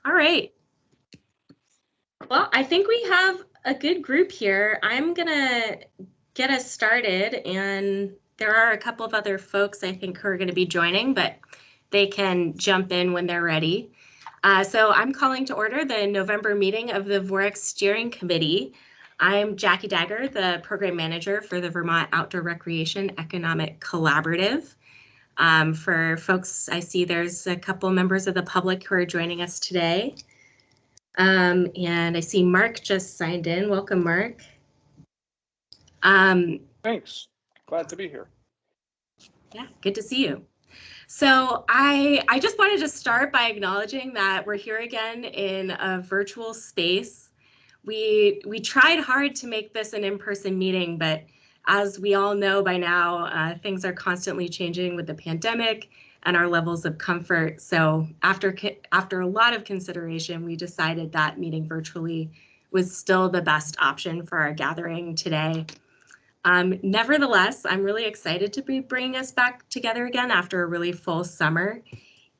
All right. Well, I think we have a good group here. I'm gonna get us started, and there are a couple of other folks I think who are gonna be joining, but they can jump in when they're ready. So I'm calling to order the November meeting of the VOREC Steering Committee. I'm Jackie Dagger, the Program Manager for the Vermont Outdoor Recreation Economic Collaborative. For folks, I see there's a couple members of the public who are joining us today. And I see Mark just signed in. Welcome, Mark. Thanks. Glad to be here. Yeah, good to see you. So I just wanted to start by acknowledging that we're here again in a virtual space. We tried hard to make this an in-person meeting, but as we all know by now, things are constantly changing with the pandemic and our levels of comfort. So after a lot of consideration, we decided that meeting virtually was still the best option for our gathering today. Nevertheless, I'm really excited to be bringing us back together again after a really full summer.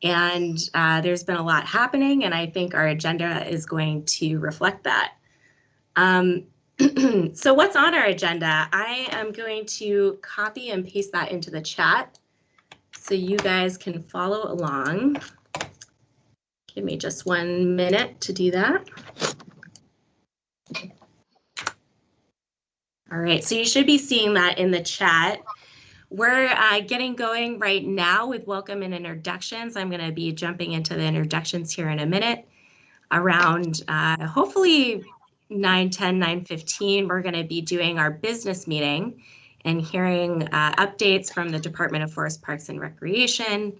And there's been a lot happening, and I think our agenda is going to reflect that. So what's on our agenda? I am going to copy and paste that into the chat so you guys can follow along. Give me just 1 minute to do that. All right, so you should be seeing that in the chat. We're getting going right now with welcome and introductions. I'm going to be jumping into the introductions here in a minute. Around hopefully 9:10, 9:15, we're going to be doing our business meeting and hearing updates from the Department of Forest Parks and Recreation,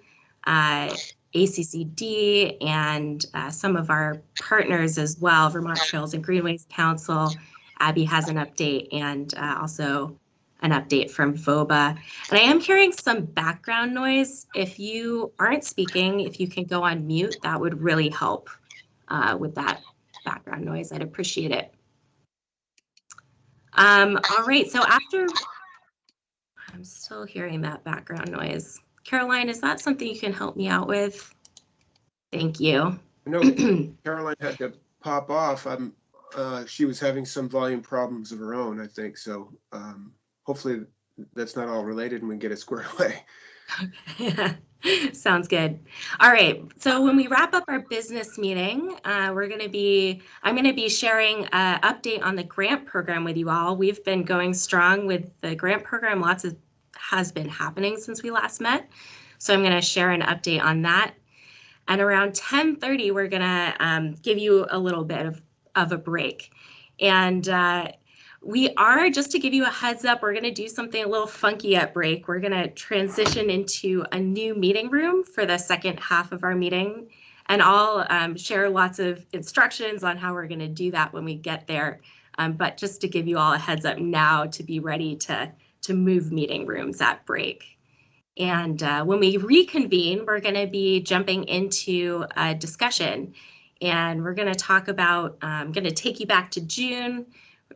ACCD, and some of our partners as well, Vermont Trails and Greenways Council. Abby has an update, and also an update from VOBA. And I am hearing some background noise. If you aren't speaking, if you can go on mute, that would really help with that background noise. I'd appreciate it. All right, so after, I'm still hearing that background noise. Caroline, is that something you can help me out with? Thank you. No, Caroline had to pop off. She was having some volume problems of her own, I think. So hopefully that's not all related and we can get it squared away. Okay. Sounds good. All right. So when we wrap up our business meeting, I'm going to be sharing an update on the grant program with you all. We've been going strong with the grant program. Has been happening since we last met. So I'm going to share an update on that. And around 10:30, we're going to give you a little bit of a break. And we are, just to give you a heads up, we're going to do something a little funky at break. We're going to transition into a new meeting room for the second half of our meeting. And I'll share lots of instructions on how we're going to do that when we get there. But just to give you all a heads up now to be ready to move meeting rooms at break. And when we reconvene, we're going to be jumping into a discussion. And we're going to talk about, I'm going to take you back to June,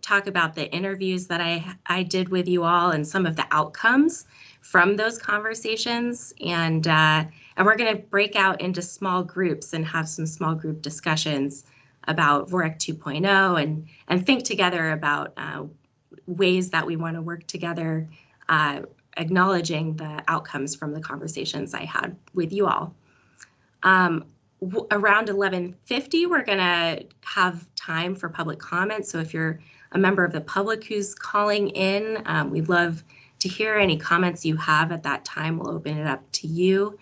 talk about the interviews that I did with you all and some of the outcomes from those conversations. And we're going to break out into small groups and have some small group discussions about VOREC 2.0 and think together about ways that we want to work together, acknowledging the outcomes from the conversations I had with you all. Around 11:50, we're going to have time for public comment. So if you're a member of the public who's calling in, we'd love to hear any comments you have at that time. We'll open it up to you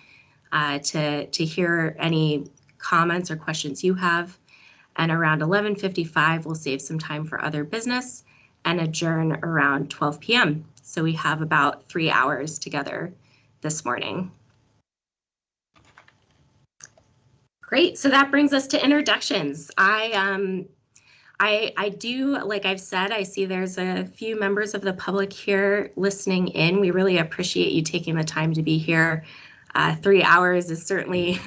to hear any comments or questions you have. And around 11:55, we'll save some time for other business and adjourn around 12 p.m. So we have about 3 hours together this morning. Great, so that brings us to introductions. I do, like I've said, I see there's a few members of the public here listening in. We really appreciate you taking the time to be here. 3 hours is certainly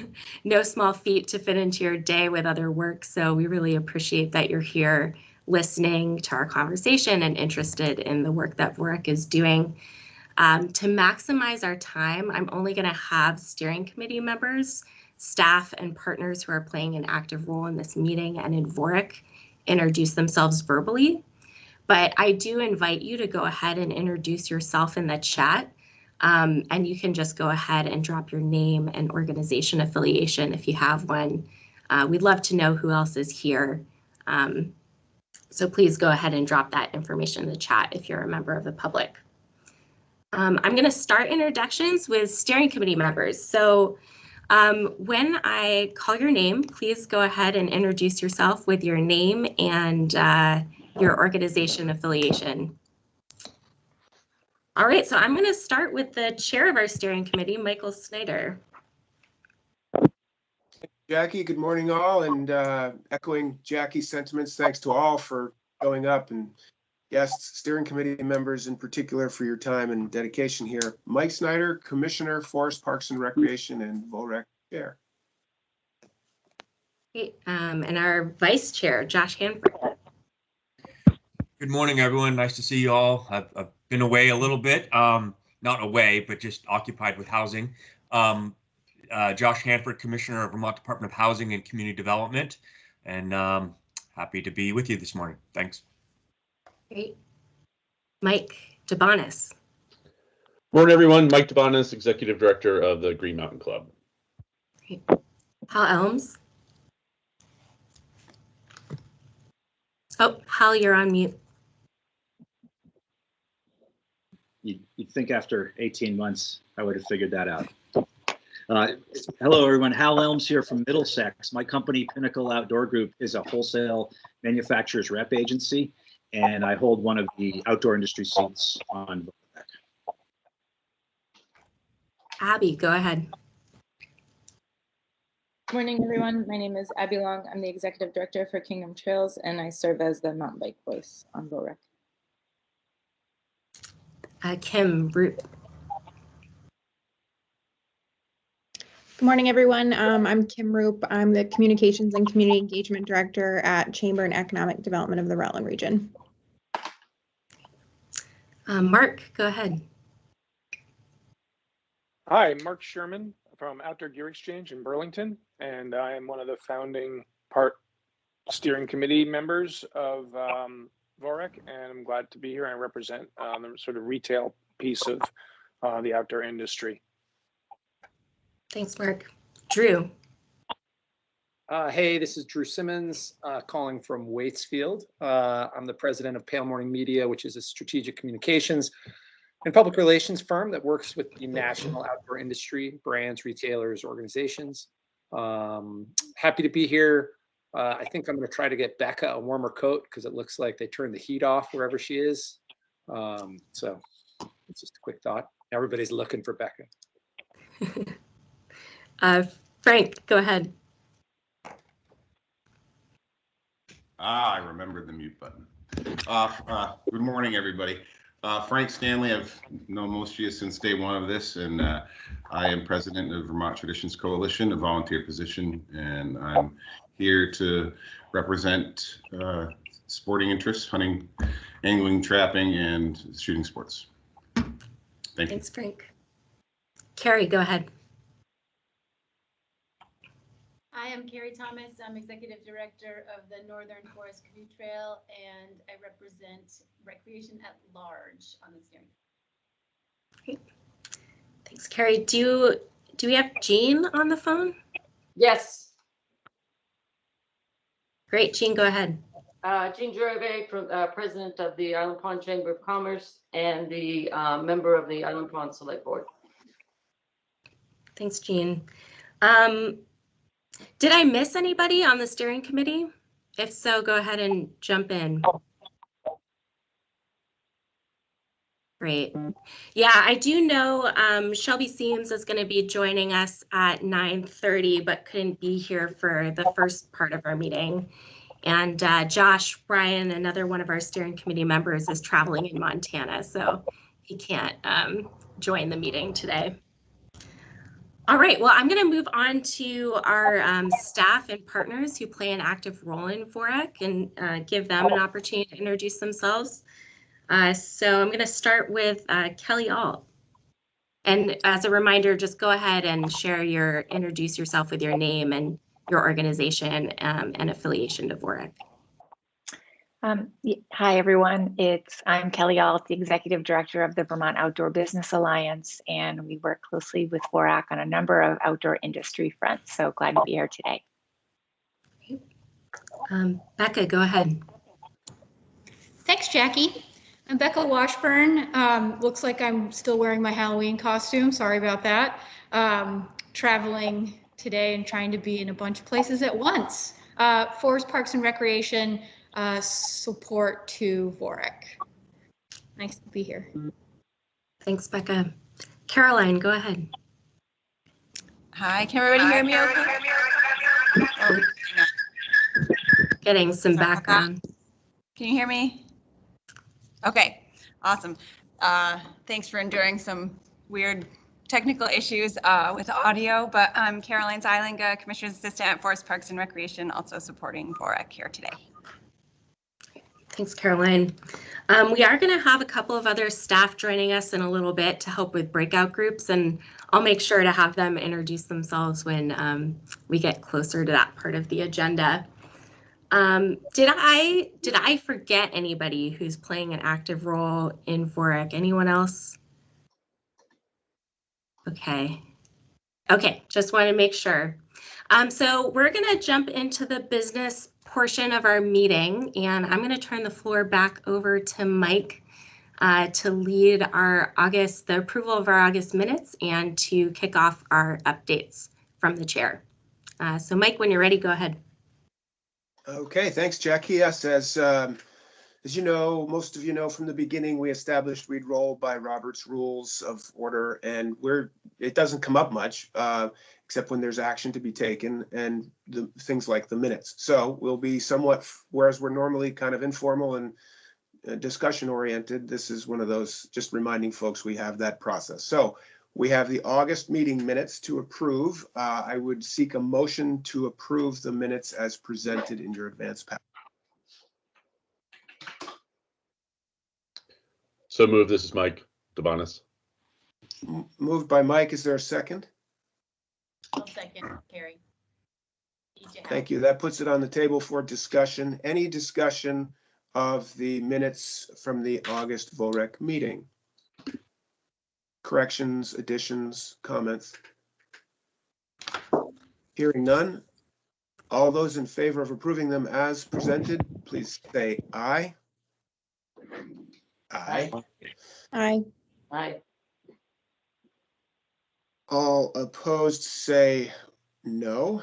no small feat to fit into your day with other work. So we really appreciate that you're here listening to our conversation and interested in the work that VOREC is doing. To maximize our time, I'm only going to have steering committee members staff and partners who are playing an active role in this meeting and in VOREC introduce themselves verbally. But I do invite you to go ahead and introduce yourself in the chat. And you can just go ahead and drop your name and organization affiliation if you have one. We'd love to know who else is here. So please go ahead and drop that information in the chat if you're a member of the public. I'm going to start introductions with steering committee members. So when I call your name, please go ahead and introduce yourself with your name and your organization affiliation. All right, so I'm going to start with the chair of our steering committee, Michael Snyder. Jackie, good morning all, and echoing Jackie's sentiments, thanks to all for showing up, and yes, steering committee members in particular for your time and dedication here. Mike Snyder, Commissioner, Forest Parks and Recreation, and VOREC Chair. Okay, and our vice chair, Josh Hanford. Good morning, everyone. Nice to see you all. I've been away a little bit, not away, but just occupied with housing. Josh Hanford, Commissioner of Vermont Department of Housing and Community Development, and happy to be with you this morning. Thanks. Great. Mike DeBonis. Morning, everyone. Mike DeBonis, Executive Director of the Green Mountain Club. Great. Hal Elms. Oh, Hal, you're on mute. You'd think after 18 months, I would have figured that out. Hello, everyone. Hal Elms here from Middlesex. My company, Pinnacle Outdoor Group, is a wholesale manufacturer's rep agency, and I hold one of the outdoor industry seats on VOREC. Abby, go ahead. Good morning, everyone. My name is Abby Long. I'm the Executive Director for Kingdom Trails, and I serve as the mountain bike voice on VOREC. Kim Root. Good morning, everyone. I'm Kim Roop. I'm the Communications and Community Engagement Director at Chamber and Economic Development of the Rutland Region. Mark, go ahead. Hi, Mark Sherman from Outdoor Gear Exchange in Burlington, and I am one of the founding steering committee members of VOREC, and I'm glad to be here. I represent the sort of retail piece of the outdoor industry. Thanks, Mark. Drew. Hey, this is Drew Simmons calling from Waitsfield. I'm the president of Pale Morning Media, which is a strategic communications and public relations firm that works with the national outdoor industry, brands, retailers, organizations. Happy to be here. I think I'm going to try to get Becca a warmer coat because it looks like they turned the heat off wherever she is. So it's just a quick thought. Everybody's looking for Becca. Frank, go ahead. I remembered the mute button. Good morning, everybody. Frank Stanley, I've known most of you since day one of this, and I am president of Vermont Traditions Coalition, a volunteer position, and I'm here to represent sporting interests, hunting, angling, trapping, and shooting sports. Thank you. Thanks, Frank. Carrie, go ahead. Hi, I'm Carrie Thomas. I'm Executive Director of the Northern Forest Canoe Trail, and I represent recreation at large on the steering. Great. Thanks, Carrie. Do we have Jean on the phone? Yes. Great, Jean, go ahead. Jean Gervais, President of the Island Pond Chamber of Commerce and the member of the Island Pond Select Board. Thanks, Jean. Did I miss anybody on the steering committee? If so, go ahead and jump in. Great. Yeah, I do know Shelby Seams is going to be joining us at 9:30, but couldn't be here for the first part of our meeting. And Josh Bryan, another one of our steering committee members, is traveling in Montana, so he can't join the meeting today. All right, well, I'm going to move on to our staff and partners who play an active role in VOREC and give them an opportunity to introduce themselves. So I'm going to start with Kelly Alt. And as a reminder, just go ahead and introduce yourself with your name and your organization and affiliation to VOREC. Hi, everyone. I'm Kelly Alt, the Executive Director of the Vermont Outdoor Business Alliance, and we work closely with VOREC on a number of outdoor industry fronts. So glad to be here today. Becca, go ahead. Thanks, Jackie. I'm Becky Washburn. Looks like I'm still wearing my Halloween costume. Sorry about that. Traveling today and trying to be in a bunch of places at once. Forest Parks and Recreation support to VOREC. Nice to be here. Thanks, Becca. Caroline, go ahead. Hi, can everybody hear me okay? Oh, Getting some background. Can you hear me? Okay, awesome. Thanks for enduring some weird technical issues with audio, but I'm Caroline Zeilinger, Commissioner's Assistant at Forest Parks and Recreation, also supporting VOREC here today. Thanks, Caroline. We are going to have a couple of other staff joining us in a little bit to help with breakout groups, and I'll make sure to have them introduce themselves when we get closer to that part of the agenda. Did I forget anybody who's playing an active role in VOREC? Anyone else? Okay, just want to make sure. So we're going to jump into the business portion of our meeting, and I'm going to turn the floor back over to Mike to lead the approval of our August minutes and to kick off our updates from the chair. So Mike, when you're ready, go ahead. Okay, thanks, Jackie. Yes, as you know, most of you know from the beginning, we established we'd roll by Robert's Rules of Order, and it doesn't come up much, except when there's action to be taken and things like the minutes. So we'll be somewhat, whereas we're normally kind of informal and discussion oriented, this is one of those, just reminding folks we have that process. So we have the August meeting minutes to approve. I would seek a motion to approve the minutes as presented in your advance pack. So moved. This is Mike Debonis. Moved by Mike. Is there a second? I'll second, Carrie. Thank you. That puts it on the table for discussion. Any discussion of the minutes from the August VOREC meeting? Corrections, additions, comments? Hearing none. All those in favor of approving them as presented, please say aye. Aye. Aye. Aye. All opposed say no.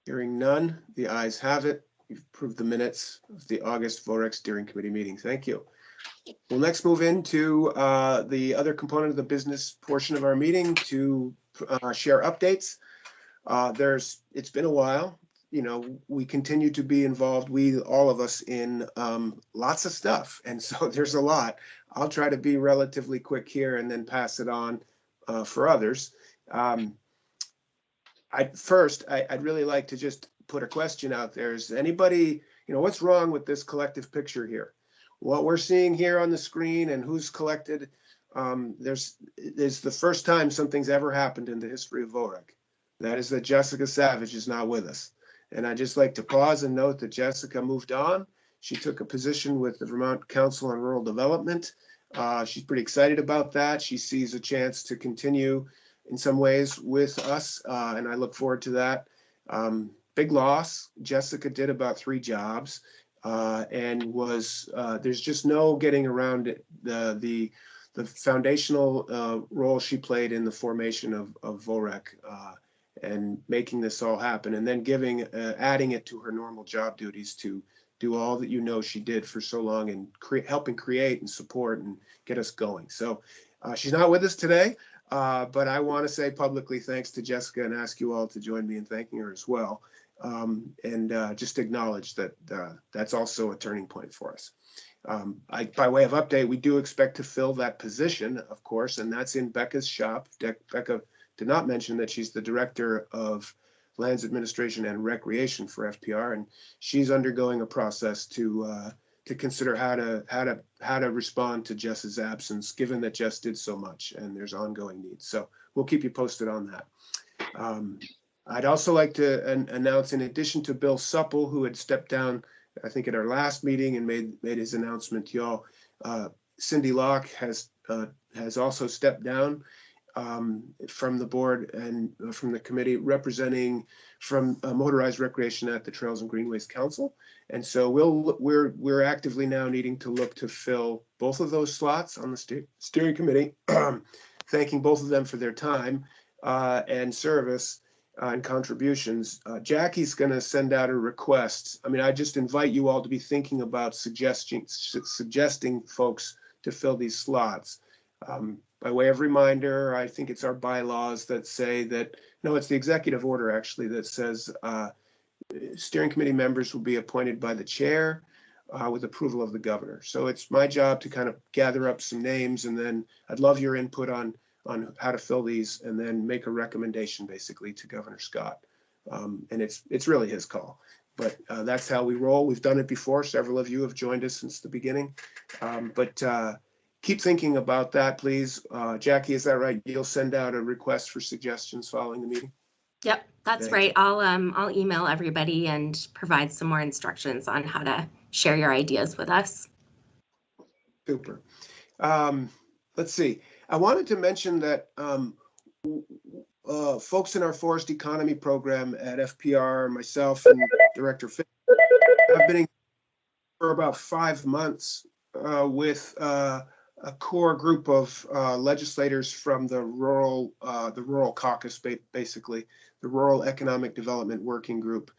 Hearing none, the ayes have it. You've approved the minutes of the August VOREC Steering Committee meeting. Thank you. We'll next move into the other component of the business portion of our meeting to share updates. It's been a while. You know, we continue to be involved, all of us, in lots of stuff. And so there's a lot. I'll try to be relatively quick here and then pass it on for others. I'd really like to just put a question out there. Is anybody, what's wrong with this collective picture here? What we're seeing here on the screen and who's collected, there's the first time something's ever happened in the history of VOREC. That is that Jessica Savage is not with us. And I'd just like to pause and note that Jessica moved on. She took a position with the Vermont Council on Rural Development. She's pretty excited about that. She sees a chance to continue in some ways with us, and I look forward to that. Big loss. Jessica did about 3 jobs and there's just no getting around it. The foundational role she played in the formation of VOREC and making this all happen, and then adding it to her normal job duties to do all that she did for so long and helping create and support and get us going. So she's not with us today, but I want to say publicly thanks to Jessica and ask you all to join me in thanking her as well, and just acknowledge that that's also a turning point for us. By way of update, we do expect to fill that position, of course, and that's in Becca's shop. Becca did not mention that she's the Director of Lands Administration and Recreation for FPR, and she's undergoing a process to to consider how to respond to Jess's absence, given that Jess did so much and there's ongoing needs. So we'll keep you posted on that. I'd also like to announce, in addition to Bill Supple, who had stepped down, I think, at our last meeting and made his announcement to y'all, Cindy Locke has also stepped down from the board and from the committee, representing from motorized recreation at the Trails and Greenways Council. And so we're actively now needing to look to fill both of those slots on the steering committee, thanking both of them for their time and service and contributions. Jackie's going to send out a request. I mean, I just invite you all to be thinking about suggesting folks to fill these slots. By way of reminder, I think it's our bylaws that say that, no, it's the executive order actually that says steering committee members will be appointed by the chair with approval of the governor. So it's my job to kind of gather up some names, and then I'd love your input on how to fill these, and then make a recommendation basically to Governor Scott. And it's really his call, but that's how we roll. We've done it before. Several of you have joined us since the beginning, but keep thinking about that, please. Jackie, is that right? You'll send out a request for suggestions following the meeting? Yep, that's right. I'll email everybody and provide some more instructions on how to share your ideas with us. Super. Let's see. I wanted to mention that folks in our forest economy program at FPR, myself and Director Fitz, have been for about 5 months with a core group of legislators from the rural caucus, basically the Rural Economic Development Working Group,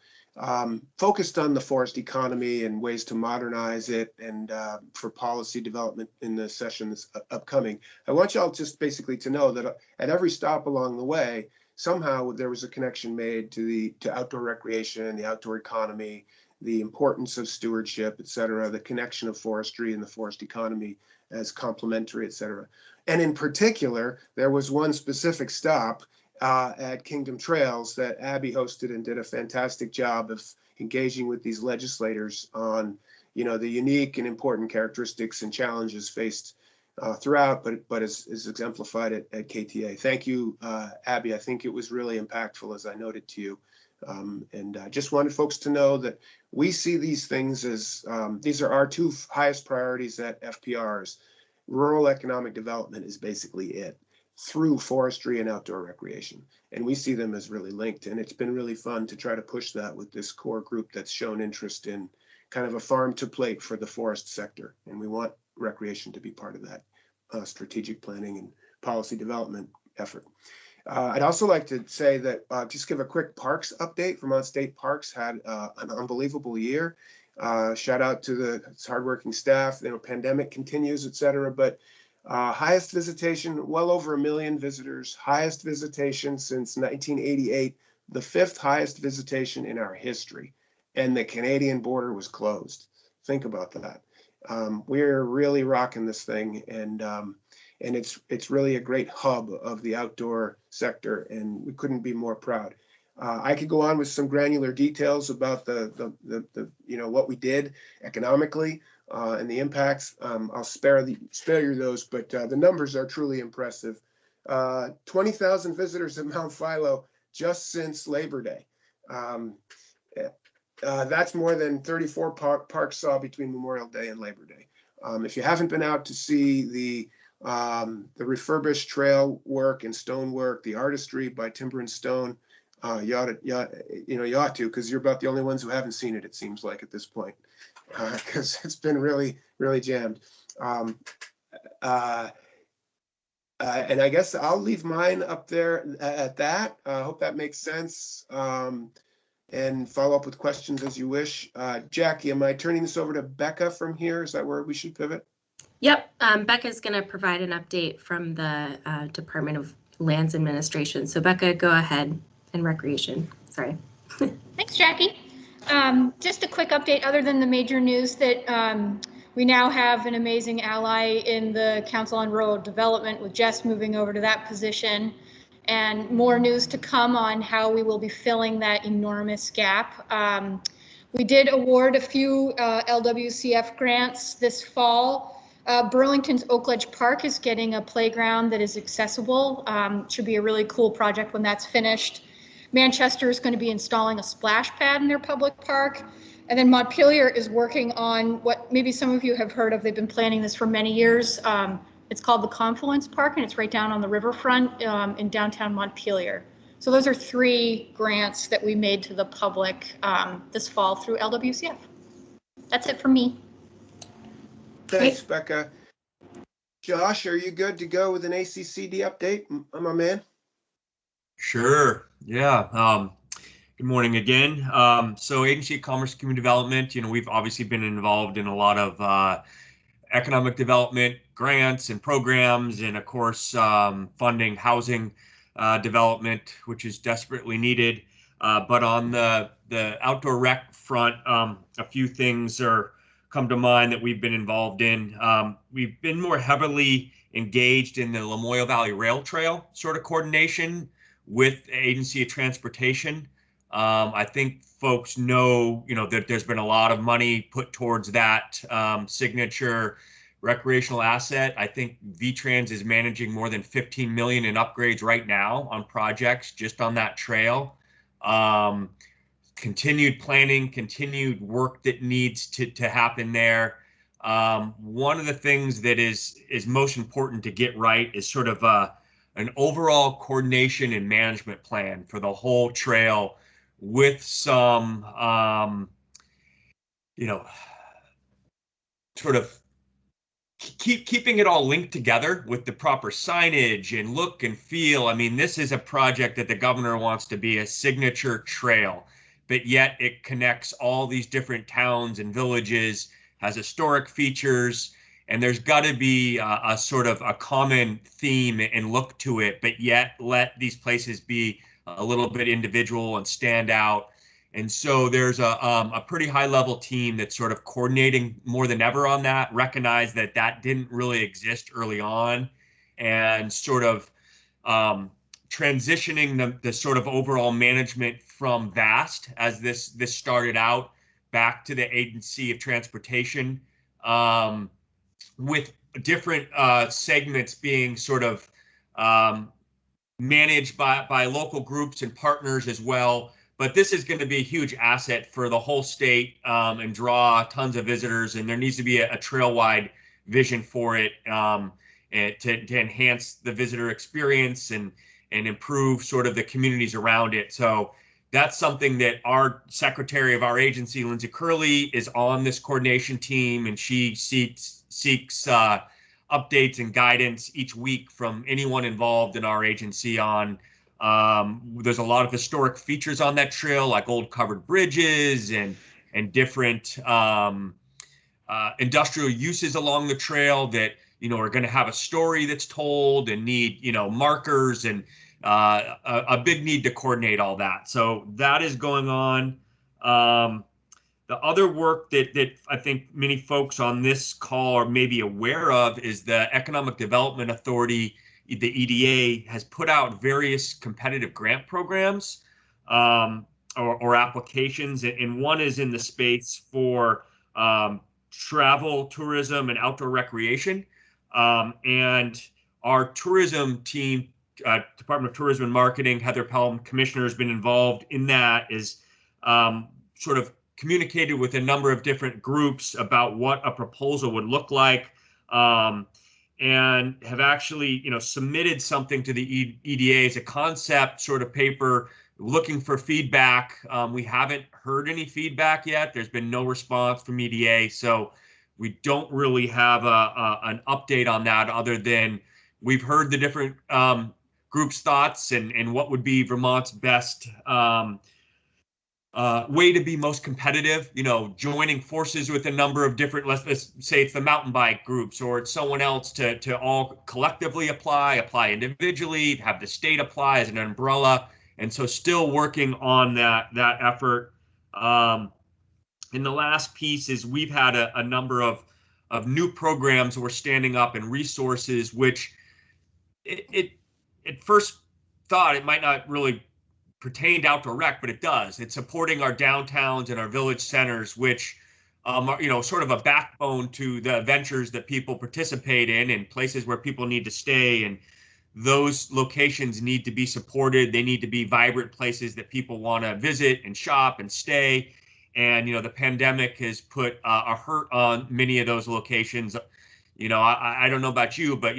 focused on the forest economy and ways to modernize it, and for policy development in the session that's upcoming. I want y'all just basically to know that at every stop along the way, somehow there was a connection made to outdoor recreation, the outdoor economy, the importance of stewardship, et cetera, the connection of forestry and the forest economy as complementary, et cetera. And in particular, there was one specific stop at Kingdom Trails that Abby hosted and did a fantastic job of engaging with these legislators on, the unique and important characteristics and challenges faced throughout, but is exemplified at KTA. Thank you, Abby. I think it was really impactful, as I noted to you. And I just wanted folks to know that we see these things as, these are our two highest priorities at FPRs. Rural economic development is basically it, through forestry and outdoor recreation. And we see them as really linked. And it's been really fun to try to push that with this core group that's shown interest in kind of a farm to plate for the forest sector. And we want recreation to be part of that strategic planning and policy development effort. I'd also like to say that just give a quick parks update. Vermont State Parks had an unbelievable year. Shout out to the hardworking staff. Pandemic continues, et cetera, but highest visitation, well over 1 million visitors, highest visitation since 1988, the 5th highest visitation in our history, and the Canadian border was closed. Think about that. We're really rocking this thing, and it's really a great hub of the outdoor sector, and we couldn't be more proud. I could go on with some granular details about the what we did economically and the impacts. I'll spare you those, but the numbers are truly impressive. 20,000 visitors at Mount Philo just since Labor Day. That's more than 34 parks saw between Memorial Day and Labor Day. If you haven't been out to see the refurbished trail work and stone work, the artistry by Timber and Stone, you ought to, because you're about the only ones who haven't seen it, it seems like at this point, because it's been really, really jammed. And I guess I'll leave mine up there at that. I hope that makes sense. And follow up with questions as you wish. Jackie, am I turning this over to Becca from here? Is that where we should pivot? Yep, Becca's going to provide an update from the Department of Lands Administration. So Becca, go ahead. And recreation, sorry. Thanks, Jackie. Just a quick update other than the major news that we now have an amazing ally in the Council on Rural Development with Jess moving over to that position, and more news to come on how we will be filling that enormous gap. We did award a few LWCF grants this fall. Burlington's Oakledge Park is getting a playground that is accessible. Should be a really cool project when that's finished. Manchester is going to be installing a splash pad in their public park. And then Montpelier is working on what maybe some of you have heard of. They've been planning this for many years. It's called the Confluence Park, and it's right down on the riverfront in downtown Montpelier. So those are 3 grants that we made to the public this fall through LWCF. That's it for me. Thanks, Becca. Josh, are you good to go with an ACCD update? My man. Sure. Yeah. Good morning again. So Agency of Commerce and Community Development, we've obviously been involved in a lot of economic development grants and programs, and of course, funding housing development, which is desperately needed. But on the outdoor rec front, a few things come to mind that we've been involved in. We've been more heavily engaged in the Lamoille Valley Rail Trail sort of coordination with the Agency of Transportation. I think folks know, that there's been a lot of money put towards that signature recreational asset. I think VTrans is managing more than 15 million in upgrades right now on projects just on that trail. Continued planning, continued work that needs to happen there. One of the things that is most important to get right is sort of an overall coordination and management plan for the whole trail, with some, sort of keeping it all linked together with the proper signage and look and feel. I mean, this is a project that the governor wants to be a signature trail, but yet it connects all these different towns and villages, has historic features, and there's got to be a sort of a common theme and look to it, but yet let these places be a little bit individual and stand out. And so there's a pretty high level team that's sort of coordinating more than ever on that, recognize that didn't really exist early on, and sort of transitioning the sort of overall management from VAST, as this started out, back to the Agency of Transportation, with different segments being sort of managed by local groups and partners as well. But this is going to be a huge asset for the whole state, and draw tons of visitors. And there needs to be a trail-wide vision for it, and to enhance the visitor experience and improve sort of the communities around it. So that's something that our secretary of our agency, Lindsay Curley, is on this coordination team, and she seeks updates and guidance each week from anyone involved in our agency on. There's a lot of historic features on that trail, like old covered bridges and different industrial uses along the trail that are going to have a story that's told and need markers, and a big need to coordinate all that. So that is going on. The other work that I think many folks on this call are maybe aware of is the Economic Development Authority, the EDA, has put out various competitive grant programs or applications, and one is in the space for travel, tourism, and outdoor recreation. And our tourism team, Department of Tourism and Marketing, Heather Pelham, Commissioner, has been involved in that, is sort of communicated with a number of different groups about what a proposal would look like, and have actually, submitted something to the EDA as a concept sort of paper, looking for feedback. We haven't heard any feedback yet. There's been no response from EDA, so we don't really have an update on that, other than we've heard the different groups' thoughts and what would be Vermont's best way to be most competitive, joining forces with a number of different, let's say it's the mountain bike groups, or it's someone else to all collectively apply individually, have the state apply as an umbrella. And so still working on that effort. And the last piece is we've had a number of new programs we're standing up, and resources, which it at first thought it might not really pertain to outdoor rec, but it does. It's supporting our downtowns and our village centers, which are, sort of a backbone to the ventures that people participate in and places where people need to stay. And those locations need to be supported. They need to be vibrant places that people want to visit and shop and stay. And, the pandemic has put a hurt on many of those locations. I don't know about you, but,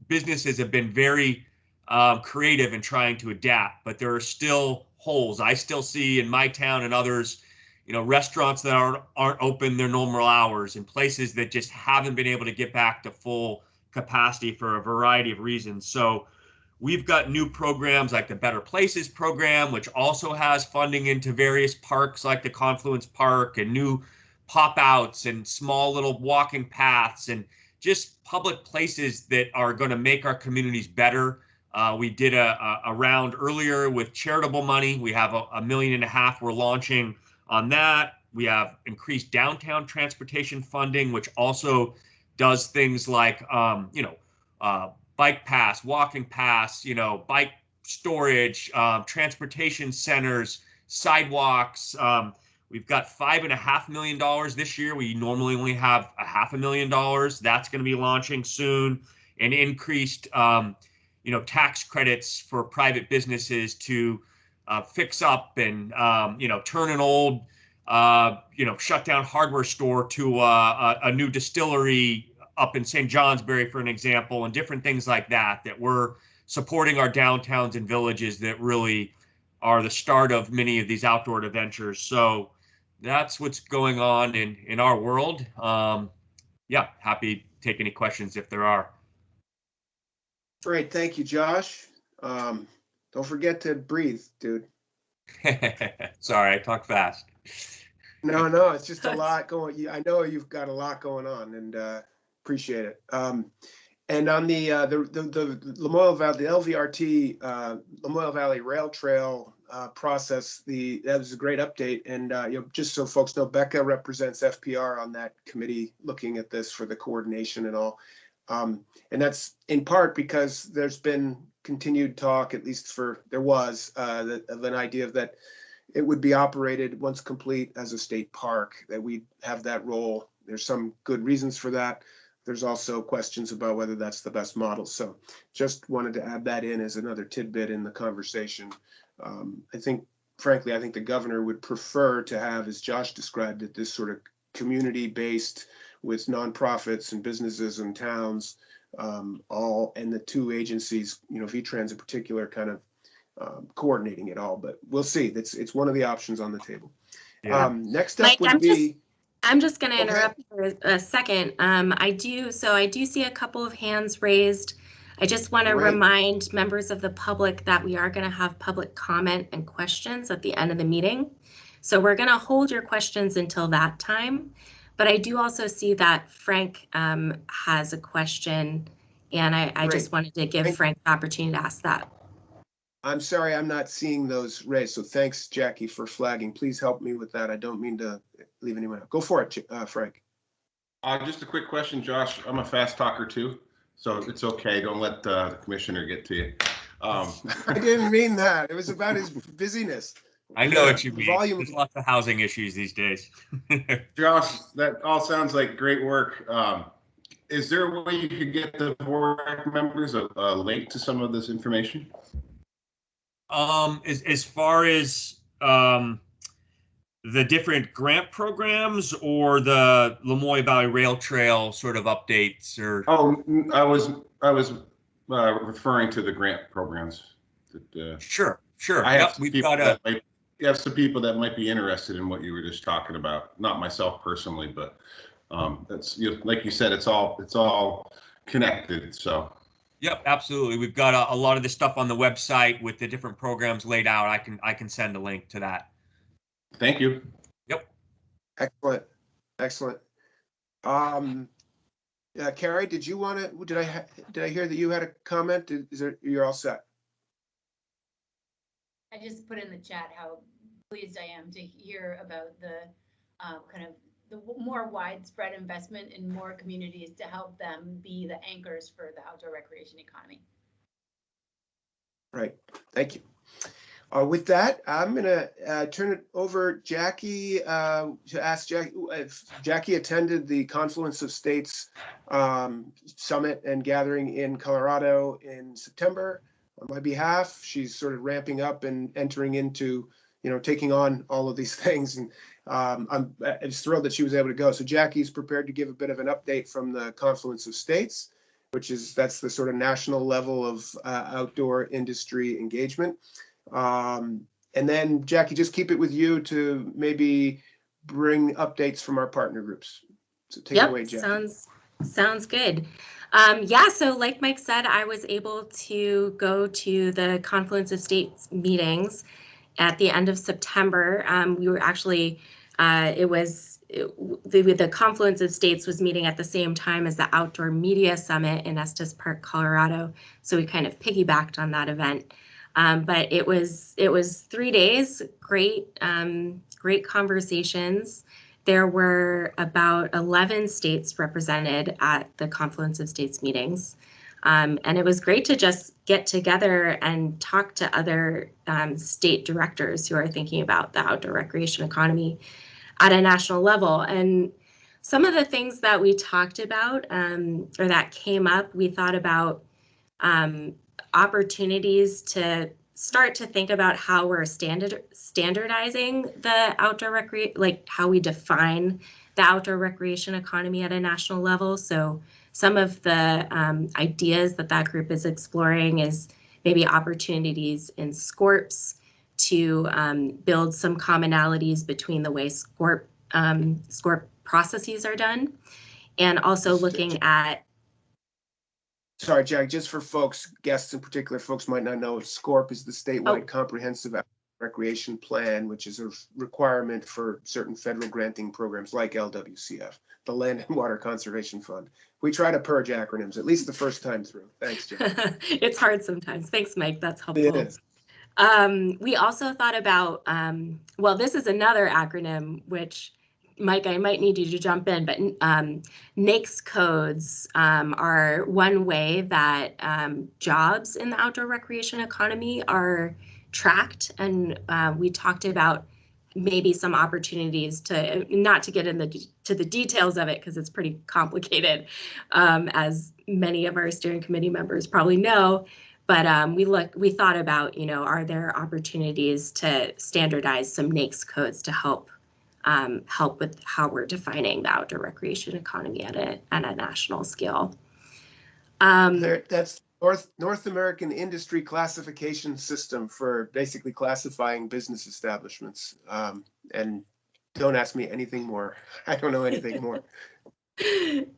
businesses have been very creative in trying to adapt, but there are still holes. I still see in my town and others, restaurants that aren't open their normal hours and places that just haven't been able to get back to full capacity for a variety of reasons. So we've got new programs like the Better Places program, which also has funding into various parks like the Confluence Park, and new pop-outs and small little walking paths and just public places that are going to make our communities better. We did a round earlier with charitable money. We have $1.5 million we're launching on that. We have increased downtown transportation funding, which also does things like, bike pass, walking pass, bike storage, transportation centers, sidewalks. We've got $5.5 million this year. We normally only have $500,000. That's going to be launching soon. And increased, tax credits for private businesses to fix up and, turn an old, shut down hardware store to a new distillery up in St. Johnsbury, for an example, and different things like that, that we're supporting our downtowns and villages that really are the start of many of these outdoor adventures. So that's what's going on in our world. Happy to take any questions if there are. Great, thank you, Josh. Don't forget to breathe, dude. Sorry, I talk fast. No, it's just a lot going. I know you've got a lot going on, and appreciate it. And on the Lamoille Valley, the LVRT Lamoille Valley Rail Trail process, that was a great update. And just so folks know, Becca represents FPR on that committee, looking at this for the coordination and all. And that's in part because there's been continued talk, at least there was of an idea that it would be operated once complete as a state park, that we'd have that role. There's some good reasons for that. There's also questions about whether that's the best model. So just wanted to add that in as another tidbit in the conversation. Frankly, I think the governor would prefer to have, as Josh described it, this sort of community-based with nonprofits and businesses and towns, all, and the two agencies, VTrans in particular, kind of coordinating it all. But we'll see. It's one of the options on the table. Yeah. Next up Mike, would be. I'm just going to interrupt for a second. I do see a couple of hands raised. I just want to remind members of the public that we are going to have public comment and questions at the end of the meeting. So we're going to hold your questions until that time. But I do also see that Frank has a question, and I just wanted to give Frank the opportunity to ask that. I'm sorry, I'm not seeing those raised. So thanks, Jackie, for flagging. Please help me with that. I don't mean to leave anyone out. Go for it, Frank. Just a quick question, Josh. I'm a fast talker too, so it's okay. Don't let the commissioner get to you. I didn't mean that. It was about his busyness. I know what you mean. There's lots of housing issues these days. Josh, that all sounds like great work. Is there a way you could get the VOREC members a link to some of this information? As far as the different grant programs or the Lamoille Valley Rail Trail sort of updates, or? Oh, I was referring to the grant programs. Sure. You have some people that might be interested in what you were just talking about. Not myself personally, but that's, like you said, it's all connected. So. Yep, absolutely. We've got a lot of the stuff on the website with the different programs laid out. I can send a link to that. Thank you. Yep. Excellent. Carrie, did you want to? Did I hear that you had a comment? You're all set? I just put in the chat how pleased I am to hear about the kind of the more widespread investment in more communities to help them be the anchors for the outdoor recreation economy. Right. Thank you. With that, I'm going to turn it over Jackie to ask Jackie if Jackie attended the Confluence of States summit and gathering in Colorado in September on my behalf. She's sort of ramping up and entering into, taking on all of these things. And I'm just thrilled that she was able to go. So Jackie's prepared to give a bit of an update from the Confluence of States, that's the sort of national level of outdoor industry engagement. And then Jackie, just keep it with you to maybe bring updates from our partner groups. So take it away, Jackie. Sounds good. Yeah, so like Mike said, I was able to go to the Confluence of States meetings at the end of September. We were actually, the Confluence of States was meeting at the same time as the Outdoor Media Summit in Estes Park, Colorado. So we kind of piggybacked on that event. But it was 3 days, great conversations. There were about 11 states represented at the Confluence of States meetings. And it was great to just get together and talk to other state directors who are thinking about the outdoor recreation economy at a national level. And some of the things that we talked about or that came up, we thought about opportunities to start to think about how we're standardizing the outdoor recreation, like how we define the outdoor recreation economy at a national level. So some of the ideas that group is exploring is maybe opportunities in SCORPs to build some commonalities between the way SCORP processes are done, and also looking at. Sorry, Jack, just for folks, guests in particular, folks might not know, SCORP is the statewide comprehensive recreation plan, which is a requirement for certain federal granting programs like LWCF, the Land and Water Conservation Fund. We try to purge acronyms, at least the first time through. Thanks, Jack. It's hard sometimes. Thanks, Mike. That's helpful. It is. We also thought about, well, this is another acronym, which Mike, I might need you to jump in, but NAICS codes are one way that jobs in the outdoor recreation economy are tracked. And we talked about maybe some opportunities to, not to get to the details of it because it's pretty complicated, as many of our steering committee members probably know. But we thought about, are there opportunities to standardize some NAICS codes to help with how we're defining the outdoor recreation economy at a national scale. That's North American Industry Classification System for basically classifying business establishments. And don't ask me anything more. I don't know anything more.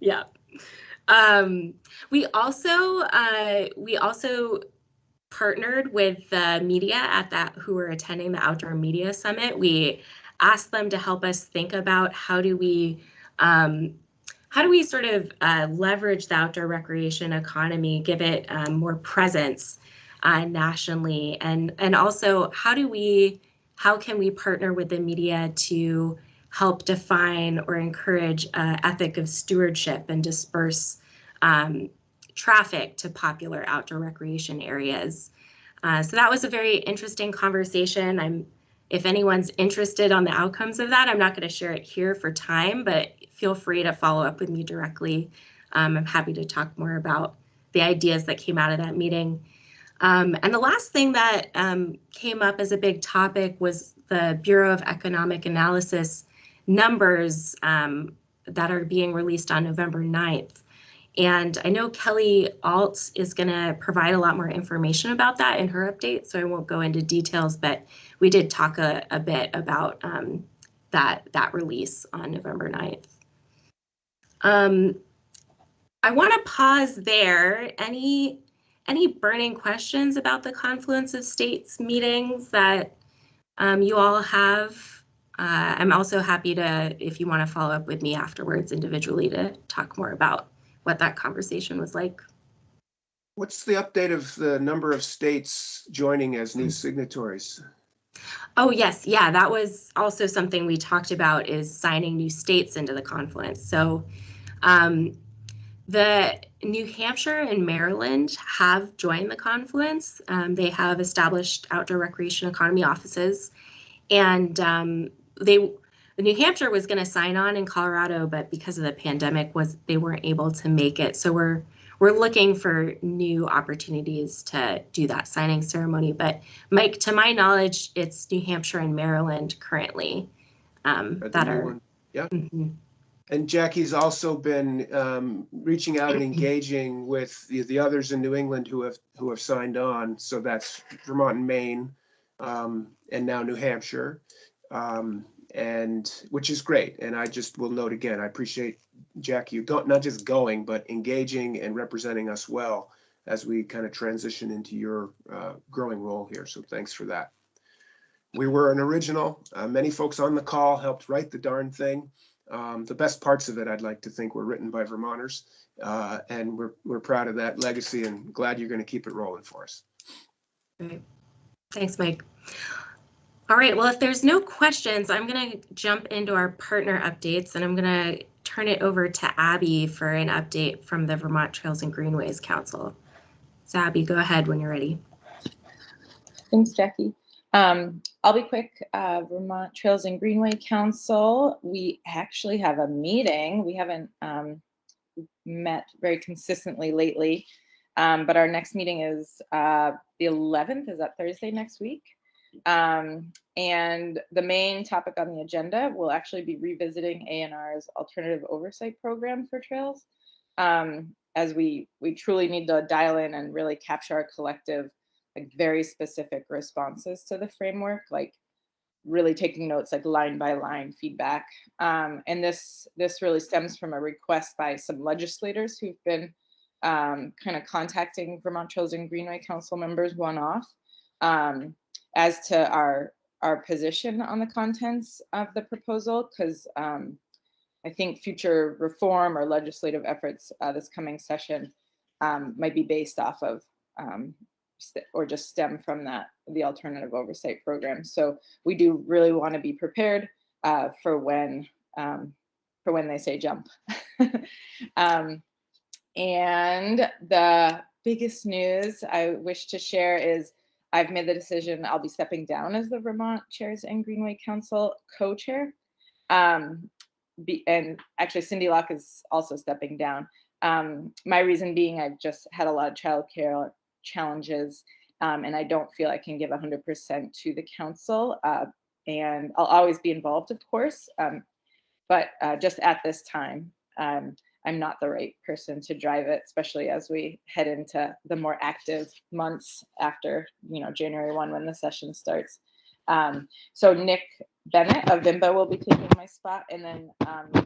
Yeah. We also partnered with the media who were attending the Outdoor Media Summit. We asked them to help us think about how do we sort of leverage the outdoor recreation economy, give it more presence nationally, and also how can we partner with the media to help define or encourage ethic of stewardship and disperse traffic to popular outdoor recreation areas. So that was a very interesting conversation. If anyone's interested on the outcomes of that, I'm not going to share it here for time, but feel free to follow up with me directly. I'm happy to talk more about the ideas that came out of that meeting. And the last thing that came up as a big topic was the Bureau of Economic Analysis numbers that are being released on November 9th. And I know Kelly Alt is going to provide a lot more information about that in her update, so I won't go into details, but we did talk a bit about that release on November 9th. I want to pause there. Any burning questions about the Confluence of States meetings that you all have? I'm also happy to, if you want to follow up with me afterwards individually, to talk more about what that conversation was like. What's the update of the number of states joining as new signatories? Oh, yes. Yeah, that was also something we talked about, is signing new states into the Confluence. So New Hampshire and Maryland have joined the Confluence. They have established outdoor recreation economy offices, and New Hampshire was going to sign on in Colorado, but because of the pandemic, they weren't able to make it. So we're looking for new opportunities to do that signing ceremony. But Mike, to my knowledge, it's New Hampshire and Maryland currently that are. Yeah. Mm-hmm. And Jackie's also been reaching out and engaging with the others in New England who have signed on. So that's Vermont and Maine, and now New Hampshire, and which is great. And I just will note again, I appreciate Jackie, you not just going, but engaging and representing us well as we kind of transition into your growing role here. So thanks for that. We were an original. Many folks on the call helped write the darn thing. The best parts of it, I'd like to think, were written by Vermonters, and we're proud of that legacy and glad you're going to keep it rolling for us. Great. Thanks, Mike. All right, well, if there's no questions, I'm going to jump into our partner updates, and I'm going to turn it over to Abby for an update from the Vermont Trails and Greenways Council. So Abby, go ahead when you're ready. Thanks, Jackie. I'll be quick. Vermont Trails and Greenway Council, we actually have a meeting. We haven't met very consistently lately, but our next meeting is the 11th. Is that Thursday next week? And the main topic on the agenda will actually be revisiting ANR's alternative oversight program for trails, as we truly need to dial in and really capture our collective, like very specific responses to the framework, like really taking notes, like line by line feedback. And this really stems from a request by some legislators who've been kind of contacting Vermont Trails and Greenway Council members one-off as to our position on the contents of the proposal, because I think future reform or legislative efforts this coming session might be based off of or just stem from the alternative oversight program. So we do really want to be prepared for when they say jump. And the biggest news I wish to share is I've made the decision I'll be stepping down as the Vermont Chairs and Greenway Council co-chair. And actually Cindy Locke is also stepping down. My reason being I've just had a lot of childcare challenges, and I don't feel I can give 100% to the council, and I'll always be involved, of course, but just at this time, I'm not the right person to drive it, especially as we head into the more active months after, January 1 when the session starts. So Nick Bennett of VIMBA will be taking my spot, and then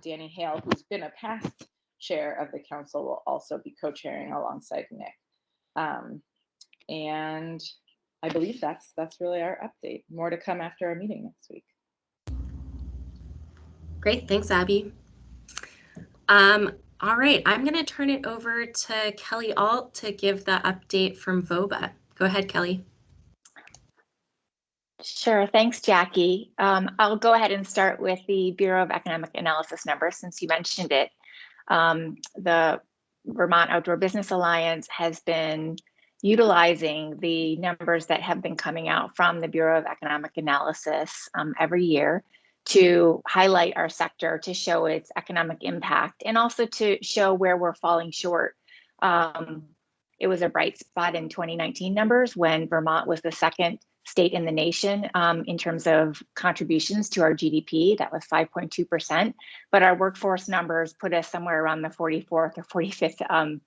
Danny Hale, who's been a past chair of the council, will also be co-chairing alongside Nick. And I believe that's really our update. More to come after our meeting next week. Great, thanks, Abby. All right, I'm going to turn it over to Kelly Alt to give the update from VOBA. Go ahead, Kelly. Sure, thanks, Jackie. I'll go ahead and start with the Bureau of Economic Analysis numbers since you mentioned it. The Vermont Outdoor Business Alliance has been utilizing the numbers that have been coming out from the Bureau of Economic Analysis every year to highlight our sector, to show its economic impact, and also to show where we're falling short. It was a bright spot in 2019 numbers when Vermont was the second state in the nation in terms of contributions to our GDP. That was 5.2%, but our workforce numbers put us somewhere around the 44th or 45th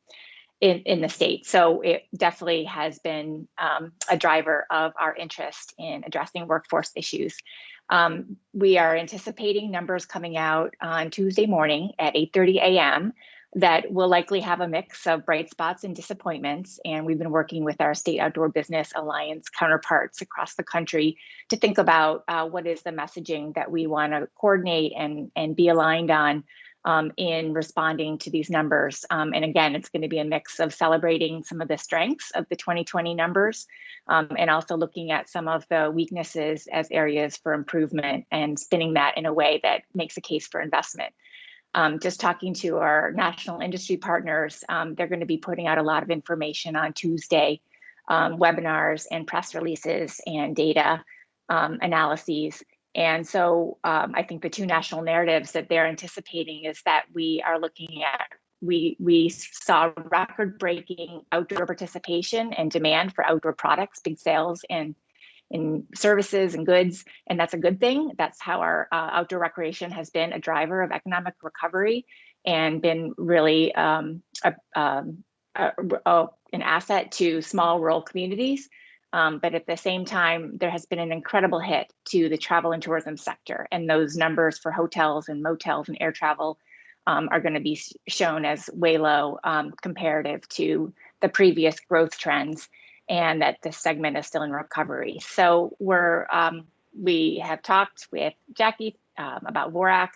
in the state. So it definitely has been a driver of our interest in addressing workforce issues. We are anticipating numbers coming out on Tuesday morning at 8:30 a.m. that will likely have a mix of bright spots and disappointments. And we've been working with our State Outdoor Business Alliance counterparts across the country to think about what is the messaging that we want to coordinate and be aligned on in responding to these numbers. And again, it's going to be a mix of celebrating some of the strengths of the 2020 numbers and also looking at some of the weaknesses as areas for improvement and spinning that in a way that makes a case for investment. just talking to our national industry partners, they're going to be putting out a lot of information on Tuesday, webinars and press releases and data analyses. And so I think the two national narratives that they're anticipating is that we are looking at, we saw record-breaking outdoor participation and demand for outdoor products, big sales in services and goods, and that's a good thing. That's how our outdoor recreation has been a driver of economic recovery and been really an asset to small rural communities. But at the same time, there has been an incredible hit to the travel and tourism sector, and those numbers for hotels and motels and air travel are going to be shown as way low comparative to the previous growth trends, and that this segment is still in recovery. So we have talked with Jackie about VOREC,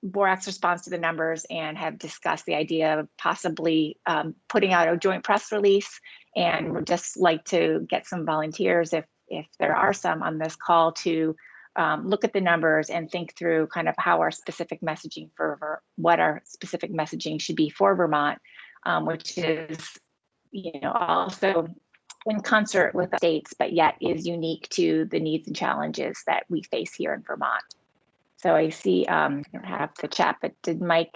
VOREC's response to the numbers, and have discussed the idea of possibly putting out a joint press release. And we'd just like to get some volunteers, if there are some on this call, to look at the numbers and think through kind of how our specific messaging what our specific messaging should be for Vermont, which is, also in concert with the states, but yet is unique to the needs and challenges that we face here in Vermont. So I see, I don't have the chat, but did Mike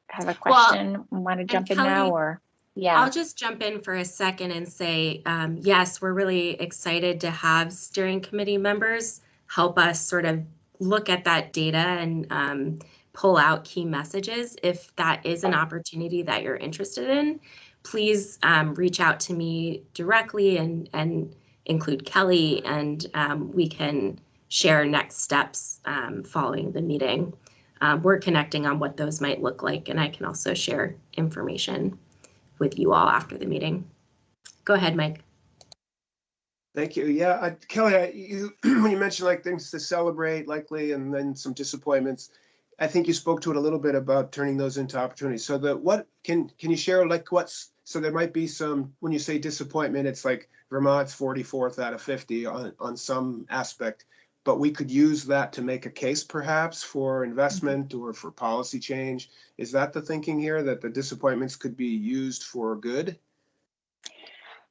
have a question? Want to jump in now, or? Yeah. I'll just jump in for a second and say, yes, we're really excited to have steering committee members help us sort of look at that data and pull out key messages. If that is an opportunity that you're interested in, please reach out to me directly and include Kelly, and we can share next steps following the meeting. We're connecting on what those might look like, and I can also share information with you all after the meeting. Go ahead, Mike. Thank you. Yeah, Kelly, when you mentioned like things to celebrate likely and then some disappointments, I think you spoke to it a little bit about turning those into opportunities. So what can you share, like so there might be some, when you say disappointment, it's like Vermont's 44th out of 50 on some aspect, but we could use that to make a case perhaps for investment or for policy change. Is that the thinking here, that the disappointments could be used for good?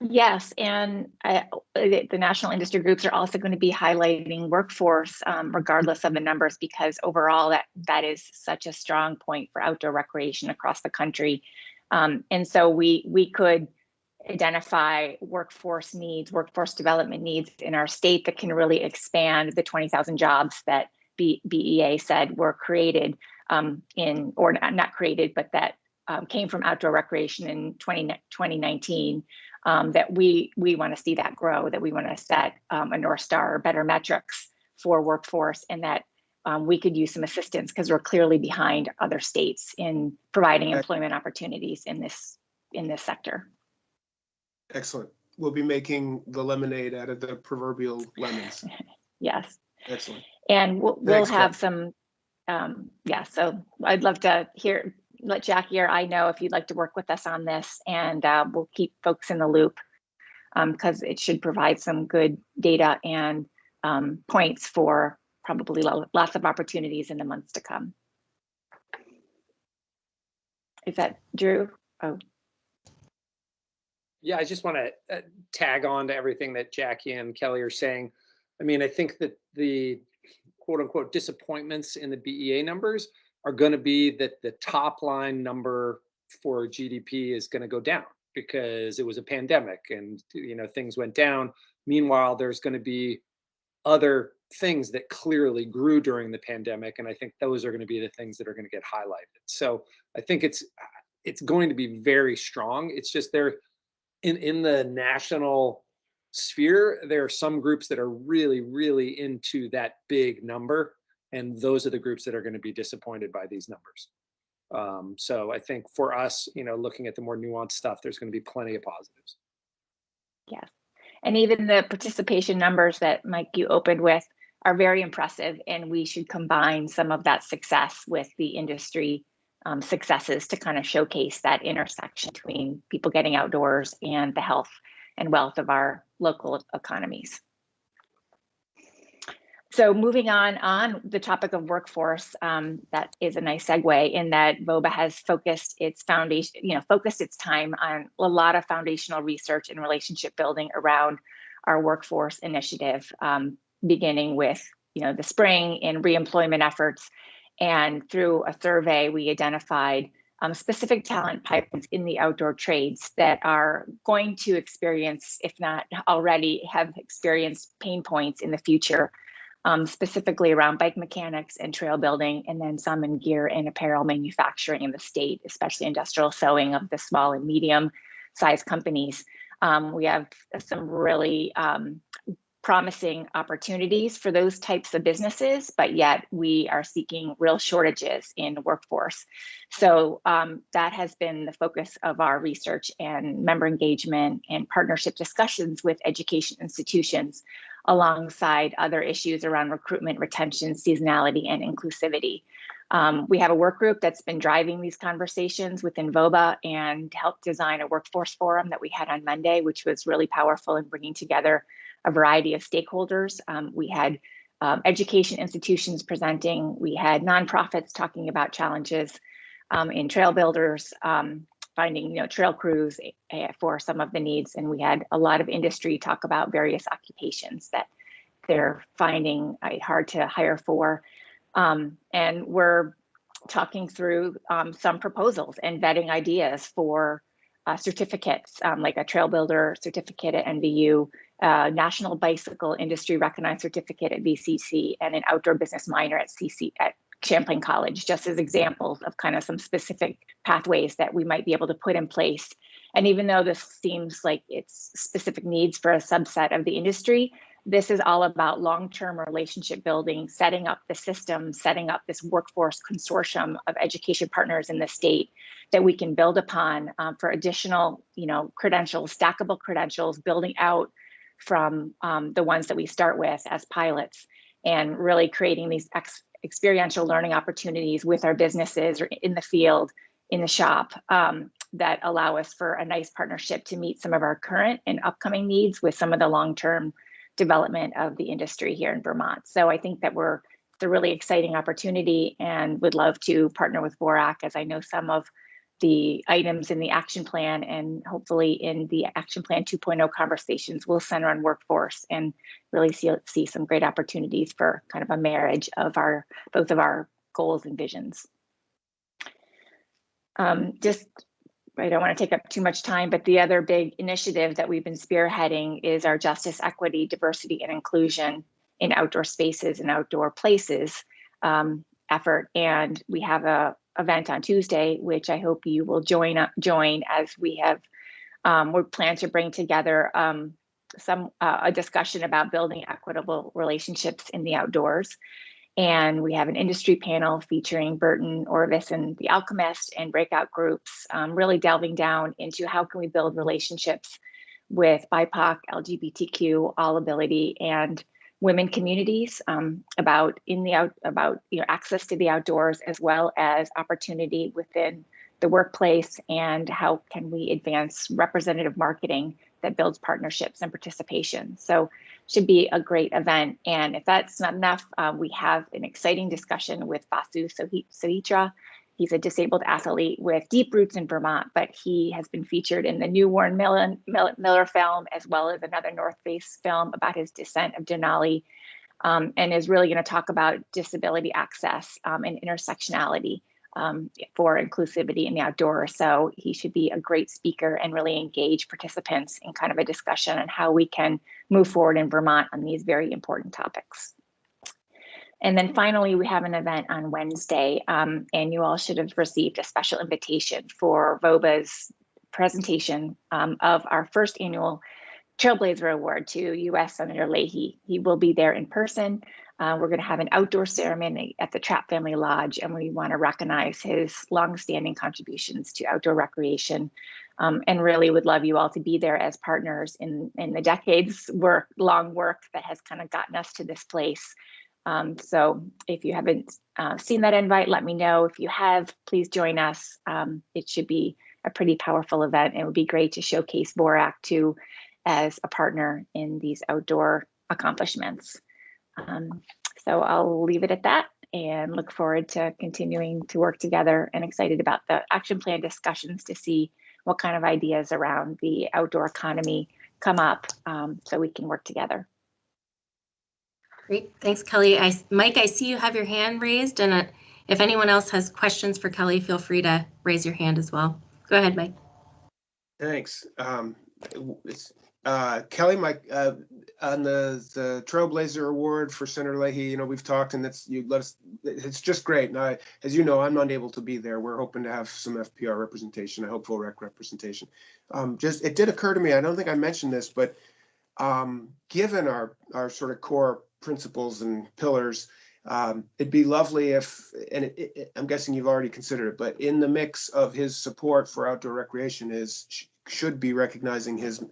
Yes, and the national industry groups are also going to be highlighting workforce regardless of the numbers, because overall that is such a strong point for outdoor recreation across the country. And so we could identify workforce needs, workforce development needs in our state that can really expand the 20,000 jobs that BEA said were created or not created, but that came from outdoor recreation in 2019. That we want to see that grow, that we want to set a North Star or better metrics for workforce, and that we could use some assistance because we're clearly behind other states in providing employment opportunities in this sector. Excellent. We'll be making the lemonade out of the proverbial lemons. Yes. Excellent. And we'll have some, so I'd love to let Jackie or I know if you'd like to work with us on this, and we'll keep folks in the loop because it should provide some good data and points for probably lots of opportunities in the months to come. Is that Drew? Oh. Yeah, I just want to tag on to everything that Jackie and Kelly are saying. I mean, I think that the quote unquote disappointments in the BEA numbers are going to be that the top line number for GDP is going to go down because it was a pandemic and things went down. Meanwhile, there's going to be other things that clearly grew during the pandemic, and I think those are going to be the things that are going to get highlighted. So I think it's going to be very strong. It's just there in the national sphere, there are some groups that are really, really into that big number, and those are the groups that are going to be disappointed by these numbers. So I think for us, looking at the more nuanced stuff, there's going to be plenty of positives. Yes. And even the participation numbers that Mike, you opened with, are very impressive. And we should combine some of that success with the industry successes to kind of showcase that intersection between people getting outdoors and the health and wealth of our local economies. So moving on the topic of workforce, that is a nice segue in that VOBA has focused its foundation, focused its time on a lot of foundational research and relationship building around our workforce initiative, beginning with, the spring in reemployment efforts. And through a survey, we identified specific talent pipelines in the outdoor trades that are going to experience, if not already have experienced, pain points in the future. Specifically around bike mechanics and trail building, and then some in gear and apparel manufacturing in the state, especially industrial sewing of the small and medium sized companies. We have some really promising opportunities for those types of businesses, but yet we are seeking real shortages in workforce. So that has been the focus of our research and member engagement and partnership discussions with education institutions, alongside other issues around recruitment, retention, seasonality, and inclusivity. We have a work group that's been driving these conversations within VOBA and helped design a workforce forum that we had on Monday, which was really powerful in bringing together a variety of stakeholders. We had education institutions presenting, we had nonprofits talking about challenges in trail builders, finding trail crews for some of the needs, and we had a lot of industry talk about various occupations that they're finding hard to hire for. And we're talking through some proposals and vetting ideas for certificates, like a trail builder certificate at NVU, National Bicycle Industry Recognized Certificate at VCC, and an outdoor business minor at Champlain College, just as examples of kind of some specific pathways that we might be able to put in place. And even though this seems like it's specific needs for a subset of the industry, this is all about long-term relationship building, setting up the system, setting up this workforce consortium of education partners in the state that we can build upon for additional, credentials, stackable credentials, building out from the ones that we start with as pilots, and really creating these experiential learning opportunities with our businesses or in the field, in the shop, that allow us for a nice partnership to meet some of our current and upcoming needs with some of the long-term development of the industry here in Vermont. So I think that it's a really exciting opportunity, and would love to partner with VOREC, as I know some of the items in the action plan, and hopefully in the action plan 2.0 conversations will center on workforce and really see some great opportunities for kind of a marriage of both of our goals and visions. I don't want to take up too much time, but the other big initiative that we've been spearheading is our Justice, Equity, Diversity, and Inclusion in Outdoor Spaces and Outdoor Places effort. And we have a event on Tuesday, which I hope you will join, as we have, we plan to bring together a discussion about building equitable relationships in the outdoors. And we have an industry panel featuring Burton, Orvis, and The Alchemist, and breakout groups, really delving down into how can we build relationships with BIPOC, LGBTQ, all ability, and women communities about access to the outdoors, as well as opportunity within the workplace, and how can we advance representative marketing that builds partnerships and participation. So should be a great event. And if that's not enough, we have an exciting discussion with Vasu Sahitra. He's a disabled athlete with deep roots in Vermont, but he has been featured in the new Warren Miller film, as well as another North Face film about his descent of Denali, and is really going to talk about disability access and intersectionality for inclusivity in the outdoors. So he should be a great speaker and really engage participants in kind of a discussion on how we can move forward in Vermont on these very important topics. And then finally, we have an event on Wednesday, and you all should have received a special invitation for VOBA's presentation of our first annual Trailblazer Award to U.S. Senator Leahy. He will be there in person. We're going to have an outdoor ceremony at the Trapp Family Lodge, and we want to recognize his longstanding contributions to outdoor recreation, and really would love you all to be there as partners in the decades long work that has kind of gotten us to this place. So if you haven't seen that invite, let me know. If you have, please join us. It should be a pretty powerful event. It would be great to showcase VOREC as a partner in these outdoor accomplishments. So I'll leave it at that and look forward to continuing to work together, and excited about the action plan discussions to see what kind of ideas around the outdoor economy come up, so we can work together. Great, thanks, Kelly. Mike, I see you have your hand raised, and if anyone else has questions for Kelly, feel free to raise your hand as well. Go ahead, Mike. Thanks. Kelly, Mike, on the Trailblazer Award for Senator Leahy, we've talked, and it's just great. And as you know, I'm not able to be there. We're hoping to have some FPR representation. I hope VOREC representation. It did occur to me, I don't think I mentioned this, but given our sort of core principles and pillars, it'd be lovely if, and I'm guessing you've already considered it, but in the mix of his support for outdoor recreation should be recognizing his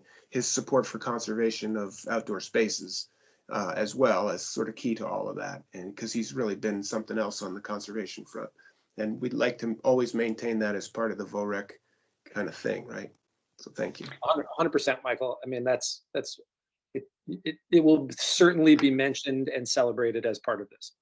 support for conservation of outdoor spaces as well, as sort of key to all of that. And because he's really been something else on the conservation front, and we'd like to always maintain that as part of the VOREC kind of thing, right? So thank you. 100%, Michael. I mean, it will certainly be mentioned and celebrated as part of this.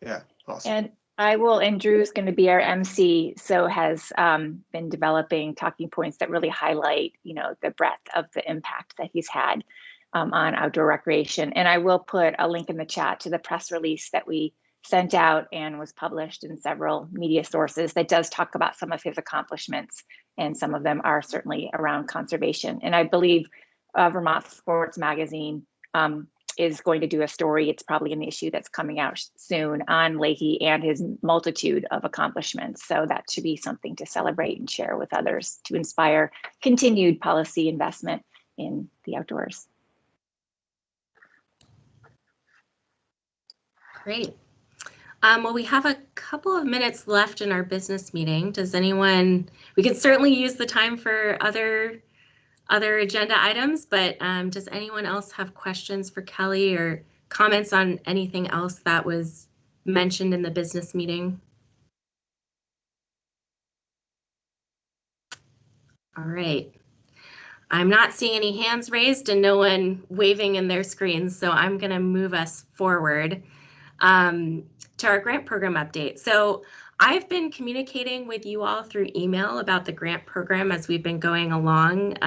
Yeah, awesome. And Drew's going to be our MC, so has been developing talking points that really highlight, the breadth of the impact that he's had on outdoor recreation. And I will put a link in the chat to the press release that we sent out and was published in several media sources that does talk about some of his accomplishments, and some of them are certainly around conservation. And I believe Vermont Sports Magazine is going to do a story. It's probably an issue that's coming out soon on Leahy and his multitude of accomplishments. So that should be something to celebrate and share with others to inspire continued policy investment in the outdoors. Great. Well, we have a couple of minutes left in our business meeting. We can certainly use the time for other agenda items, but does anyone else have questions for Kelly or comments on anything else that was mentioned in the business meeting? All right. I'm not seeing any hands raised and no one waving in their screens, so I'm going to move us forward to our grant program update. So I've been communicating with you all through email about the grant program as we've been going along.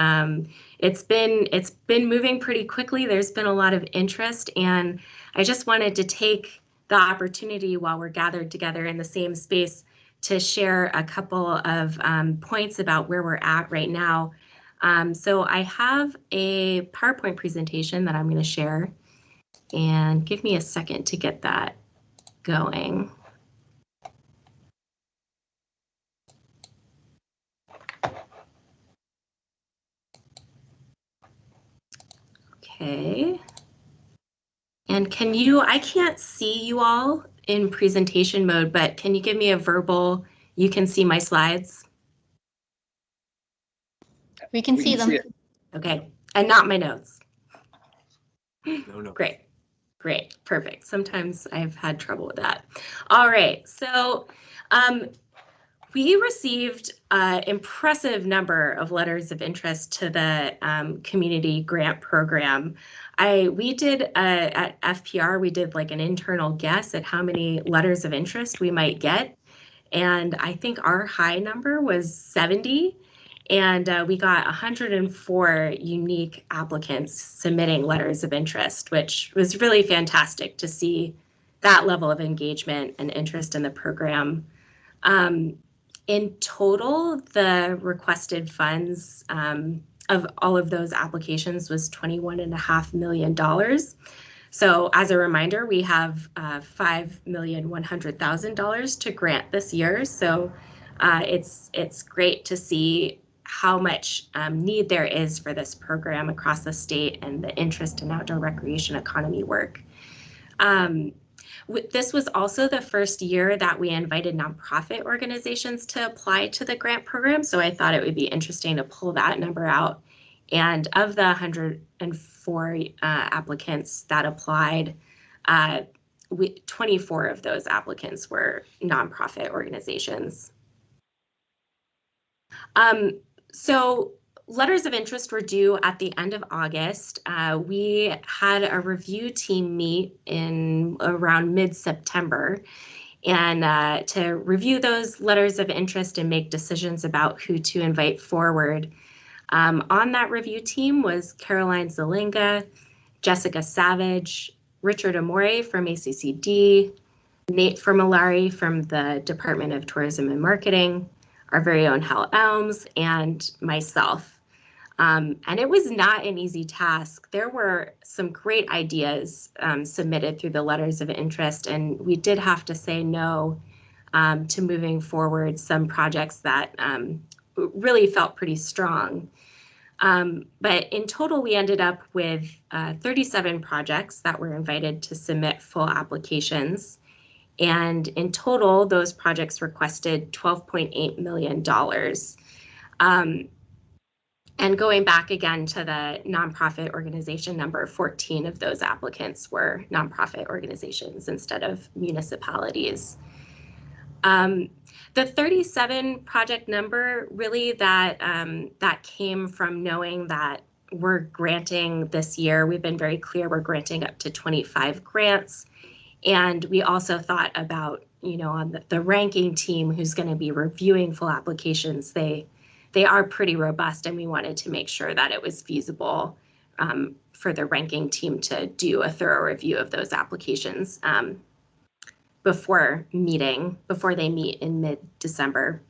It's been moving pretty quickly. There's been a lot of interest, and I just wanted to take the opportunity while we're gathered together in the same space to share a couple of points about where we're at right now. So I have a PowerPoint presentation that I'm going to share, and give me a second to get that going. Okay. And I can't see you all in presentation mode, but can you give me a verbal, you can see my slides? We can see them. Okay, and not my notes. No. Great, perfect. Sometimes I've had trouble with that. All right, so we received an impressive number of letters of interest to the community grant program. We did at FPR, we did like an internal guess at how many letters of interest we might get. And I think our high number was 70. And we got 104 unique applicants submitting letters of interest, which was really fantastic to see that level of engagement and interest in the program. In total, the requested funds of all of those applications was $21.5 million. So as a reminder, we have $5,100,000 to grant this year. So it's great to see how much need there is for this program across the state and the interest in outdoor recreation economy work. This was also the first year that we invited nonprofit organizations to apply to the grant program, so I thought it would be interesting to pull that number out. And of the 104 applicants that applied, 24 of those applicants were nonprofit organizations. So letters of interest were due at the end of August. We had a review team meet in around mid-September and to review those letters of interest and make decisions about who to invite forward. On that review team was Caroline Zeilinger, Jessica Savage, Richard Amore from ACCD, Nate Formulari from the Department of Tourism and Marketing, our very own Hal Elms, and myself. And it was not an easy task. There were some great ideas submitted through the letters of interest, and we did have to say no to moving forward some projects that really felt pretty strong. But in total, we ended up with 37 projects that were invited to submit full applications. And in total, those projects requested $12.8 million. And going back again to the nonprofit organization number, 14 of those applicants were nonprofit organizations instead of municipalities. The 37 project number, really that came from knowing that we're granting this year. We've been very clear we're granting up to 25 grants. And we also thought about, on the ranking team who's going to be reviewing full applications, they are pretty robust, and we wanted to make sure that it was feasible for the ranking team to do a thorough review of those applications before they meet in mid-December.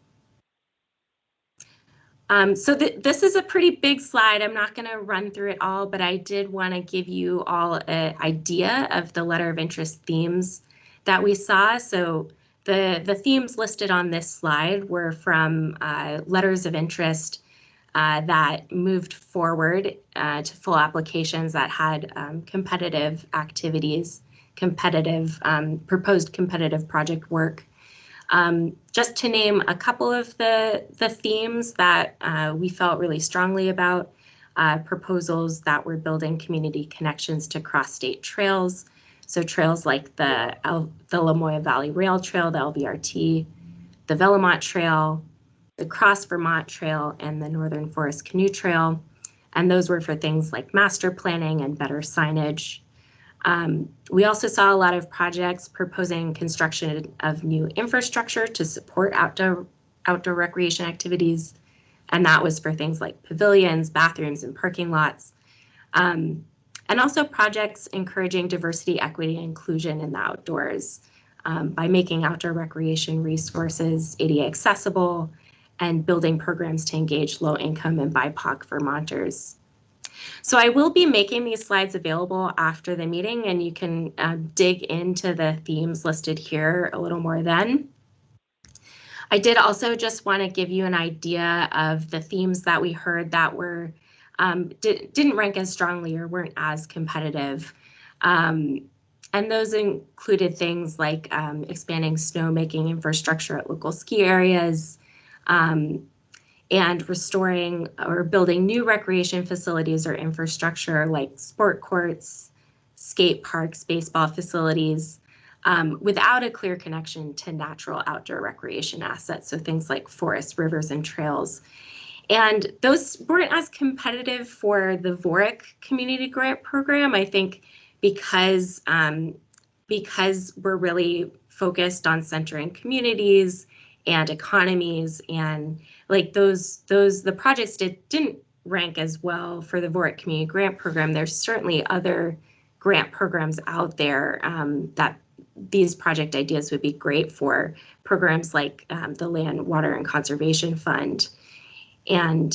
So this is a pretty big slide. I'm not going to run through it all, but I did want to give you all an idea of the letter of interest themes that we saw. So the themes listed on this slide were from letters of interest that moved forward to full applications that had competitive activities, proposed competitive project work. Just to name a couple of the themes that we felt really strongly about, proposals that were building community connections to cross-state trails. So trails like the Lamoille Valley Rail Trail, the LVRT, the Vermont Trail, the Cross Vermont Trail, and the Northern Forest Canoe Trail. And those were for things like master planning and better signage. We also saw a lot of projects proposing construction of new infrastructure to support outdoor recreation activities. And that was for things like pavilions, bathrooms, and parking lots. And also projects encouraging diversity, equity, and inclusion in the outdoors by making outdoor recreation resources ADA accessible and building programs to engage low-income and BIPOC Vermonters. So I will be making these slides available after the meeting, and you can dig into the themes listed here a little more then. I did also just want to give you an idea of the themes that we heard that were didn't rank as strongly or weren't as competitive. And those included things like expanding snowmaking infrastructure at local ski areas, and restoring or building new recreation facilities or infrastructure like sport courts, skate parks, baseball facilities, without a clear connection to natural outdoor recreation assets. So things like forests, rivers, and trails. And those weren't as competitive for the VOREC community grant program, I think, because we're really focused on centering communities and economies, and like the projects didn't rank as well for the VOREC community grant program. There's certainly other grant programs out there that these project ideas would be great for, programs like the Land, Water, and Conservation Fund. And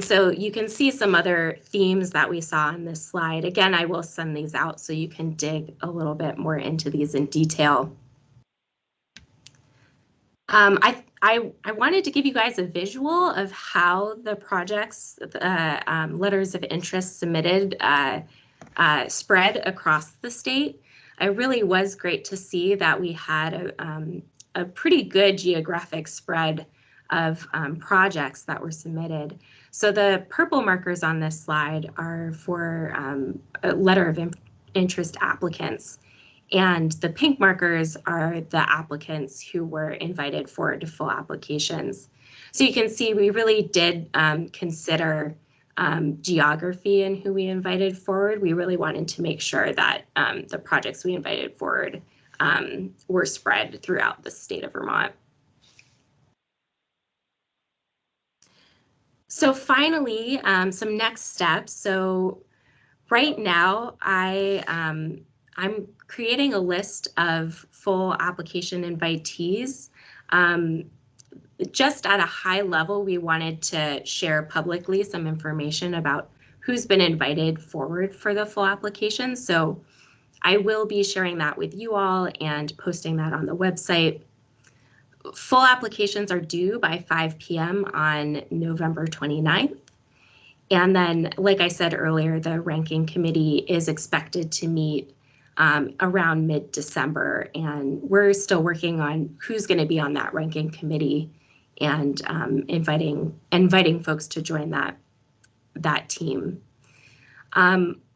so you can see some other themes that we saw on this slide. Again, I will send these out so you can dig a little bit more into these in detail. I wanted to give you guys a visual of how the projects, letters of interest submitted spread across the state. It really was great to see that we had a pretty good geographic spread of projects that were submitted. So the purple markers on this slide are for a letter of interest applicants. And the pink markers are the applicants who were invited forward to full applications. So you can see we really did consider geography and who we invited forward. We really wanted to make sure that the projects we invited forward were spread throughout the state of Vermont. So finally, some next steps. So right now, I'm creating a list of full application invitees. Just at a high level, we wanted to share publicly some information about who's been invited forward for the full application. So I will be sharing that with you all and posting that on the website. Full applications are due by 5 p.m. on November 29th. And then, like I said earlier, the ranking committee is expected to meet around mid-December, and we're still working on who's going to be on that ranking committee and inviting folks to join that team.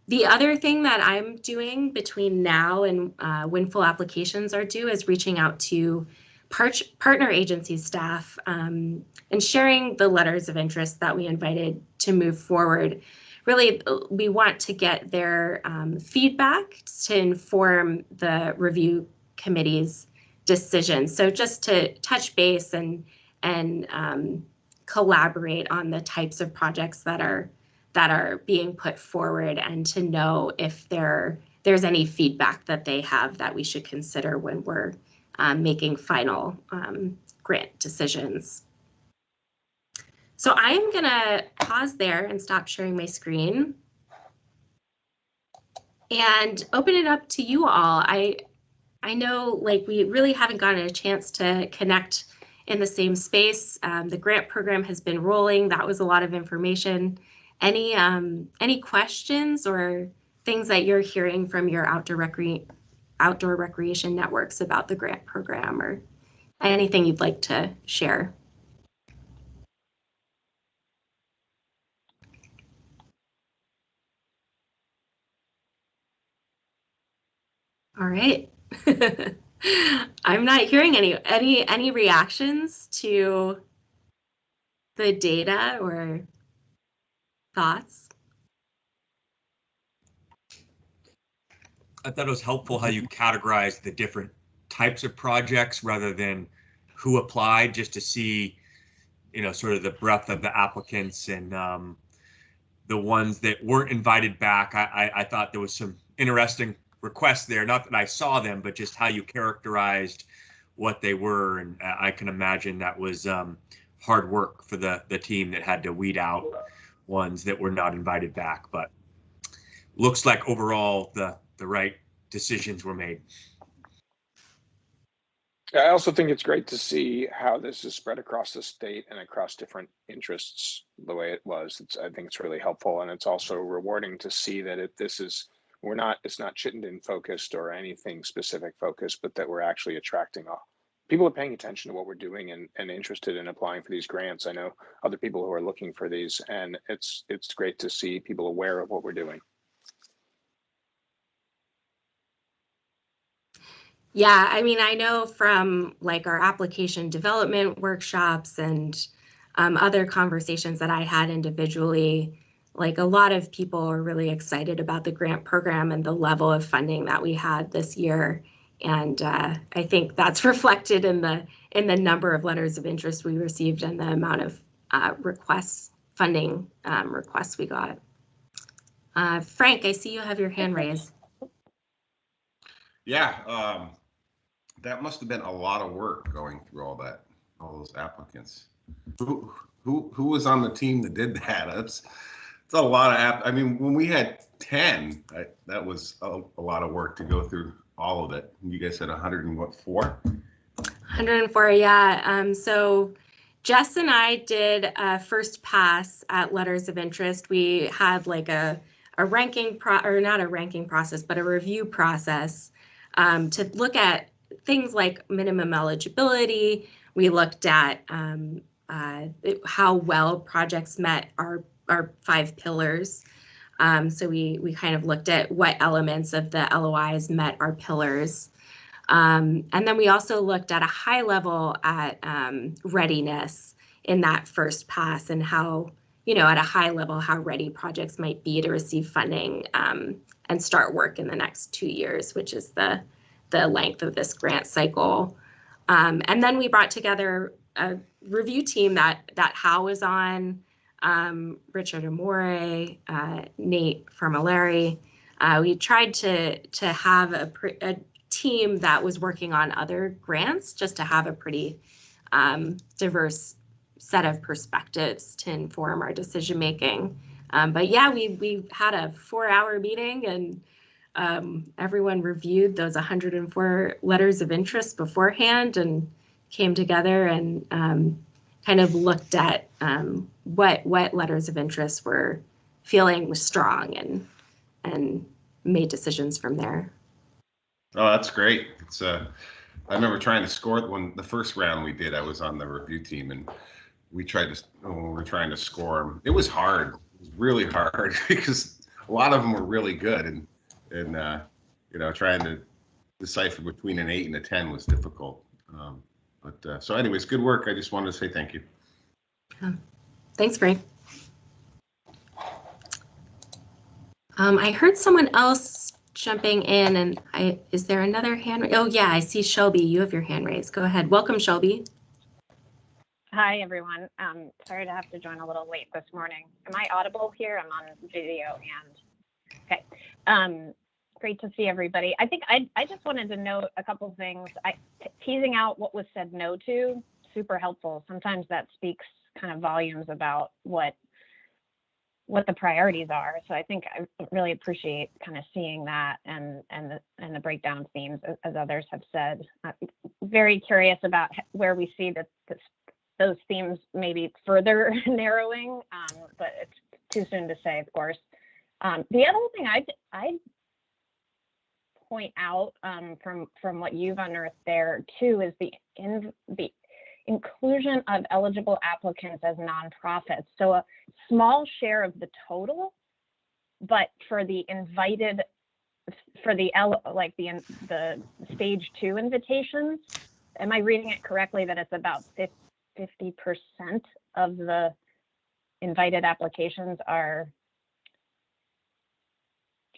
The other thing that I'm doing between now and when full applications are due is reaching out to partner agency staff and sharing the letters of interest that we invited to move forward. Really, we want to get their feedback to inform the review committee's decision. So just to touch base and collaborate on the types of projects that are being put forward, and to know if there's any feedback that they have that we should consider when we're making final grant decisions. So I'm gonna pause there and stop sharing my screen and open it up to you all. I know, like, we really haven't gotten a chance to connect in the same space. The grant program has been rolling. That was a lot of information. Any questions or things that you're hearing from your outdoor recreation networks about the grant program, or anything you'd like to share? All right. I'm not hearing any reactions to the data or thoughts. I thought it was helpful how you categorized the different types of projects rather than who applied, just to see, sort of the breadth of the applicants and the ones that weren't invited back. I thought there was some interesting requests there, not that I saw them, but just how you characterized what they were. And I can imagine that was hard work for the team that had to weed out ones that were not invited back. But looks like overall the right decisions were made. I also think it's great to see how this is spread across the state and across different interests the way it was. I think it's really helpful, and it's also rewarding to see that it's not Chittenden focused or anything specific focused, but that we're actually attracting people are paying attention to what we're doing and interested in applying for these grants. I know other people who are looking for these, and it's great to see people aware of what we're doing. Yeah, I mean, I know from like our application development workshops and other conversations that I had individually, like a lot of people are really excited about the grant program and the level of funding that we had this year. And I think that's reflected in the number of letters of interest we received and the amount of funding requests we got. Frank, I see you have your hand raised. Yeah, that must have been a lot of work going through all those applicants. Who was on the team that did that? It's a lot of I mean, when we had 10, that was a lot of work to go through all of it. You guys had 104? 104, yeah. So Jess and I did a first pass at letters of interest. We had like a ranking or not a ranking process, but a review process to look at things like minimum eligibility. We looked at how well projects met our 5 pillars. So we kind of looked at what elements of the LOIs met our pillars. And then we also looked at a high level at readiness in that first pass, and how, you know, at a high level, how ready projects might be to receive funding and start work in the next 2 years, which is the length of this grant cycle. And then we brought together a review team that Hal was on, Richard Amore, Nate Formulary. We tried to have a team that was working on other grants, just to have a pretty diverse set of perspectives to inform our decision making. But yeah, we had a 4-hour meeting, and everyone reviewed those 104 letters of interest beforehand and came together and kind of looked at what letters of interest were feeling was strong, and made decisions from there. Oh, that's great. It's I remember trying to score the first round we did. I was on the review team, and we tried to we're trying to score them. It was hard. It was really hard because a lot of them were really good, and you know, trying to decipher between an 8 and a 10 was difficult. So anyways, good work. I just wanted to say thank you. Thanks, Greg. I heard someone else jumping in, and is there another hand? Oh yeah, I see Shelby. You have your hand raised. Go ahead. Welcome, Shelby. Hi, everyone. Sorry to have to join a little late this morning. Am I audible here? I'm on video and okay. Great to see everybody. I think I just wanted to note a couple things. Teasing out what was said no to, super helpful. Sometimes that speaks kind of volumes about what the priorities are. So I think I really appreciate kind of seeing that and the breakdown of themes, as others have said. I'm very curious about where we see that those themes maybe further narrowing, but it's too soon to say, of course. The other thing I'd point out from what you've unearthed there too is the inclusion of eligible applicants as nonprofits. So a small share of the total, but for the invited, for the stage 2 invitations, am I reading it correctly that it's about 50% of the invited applications are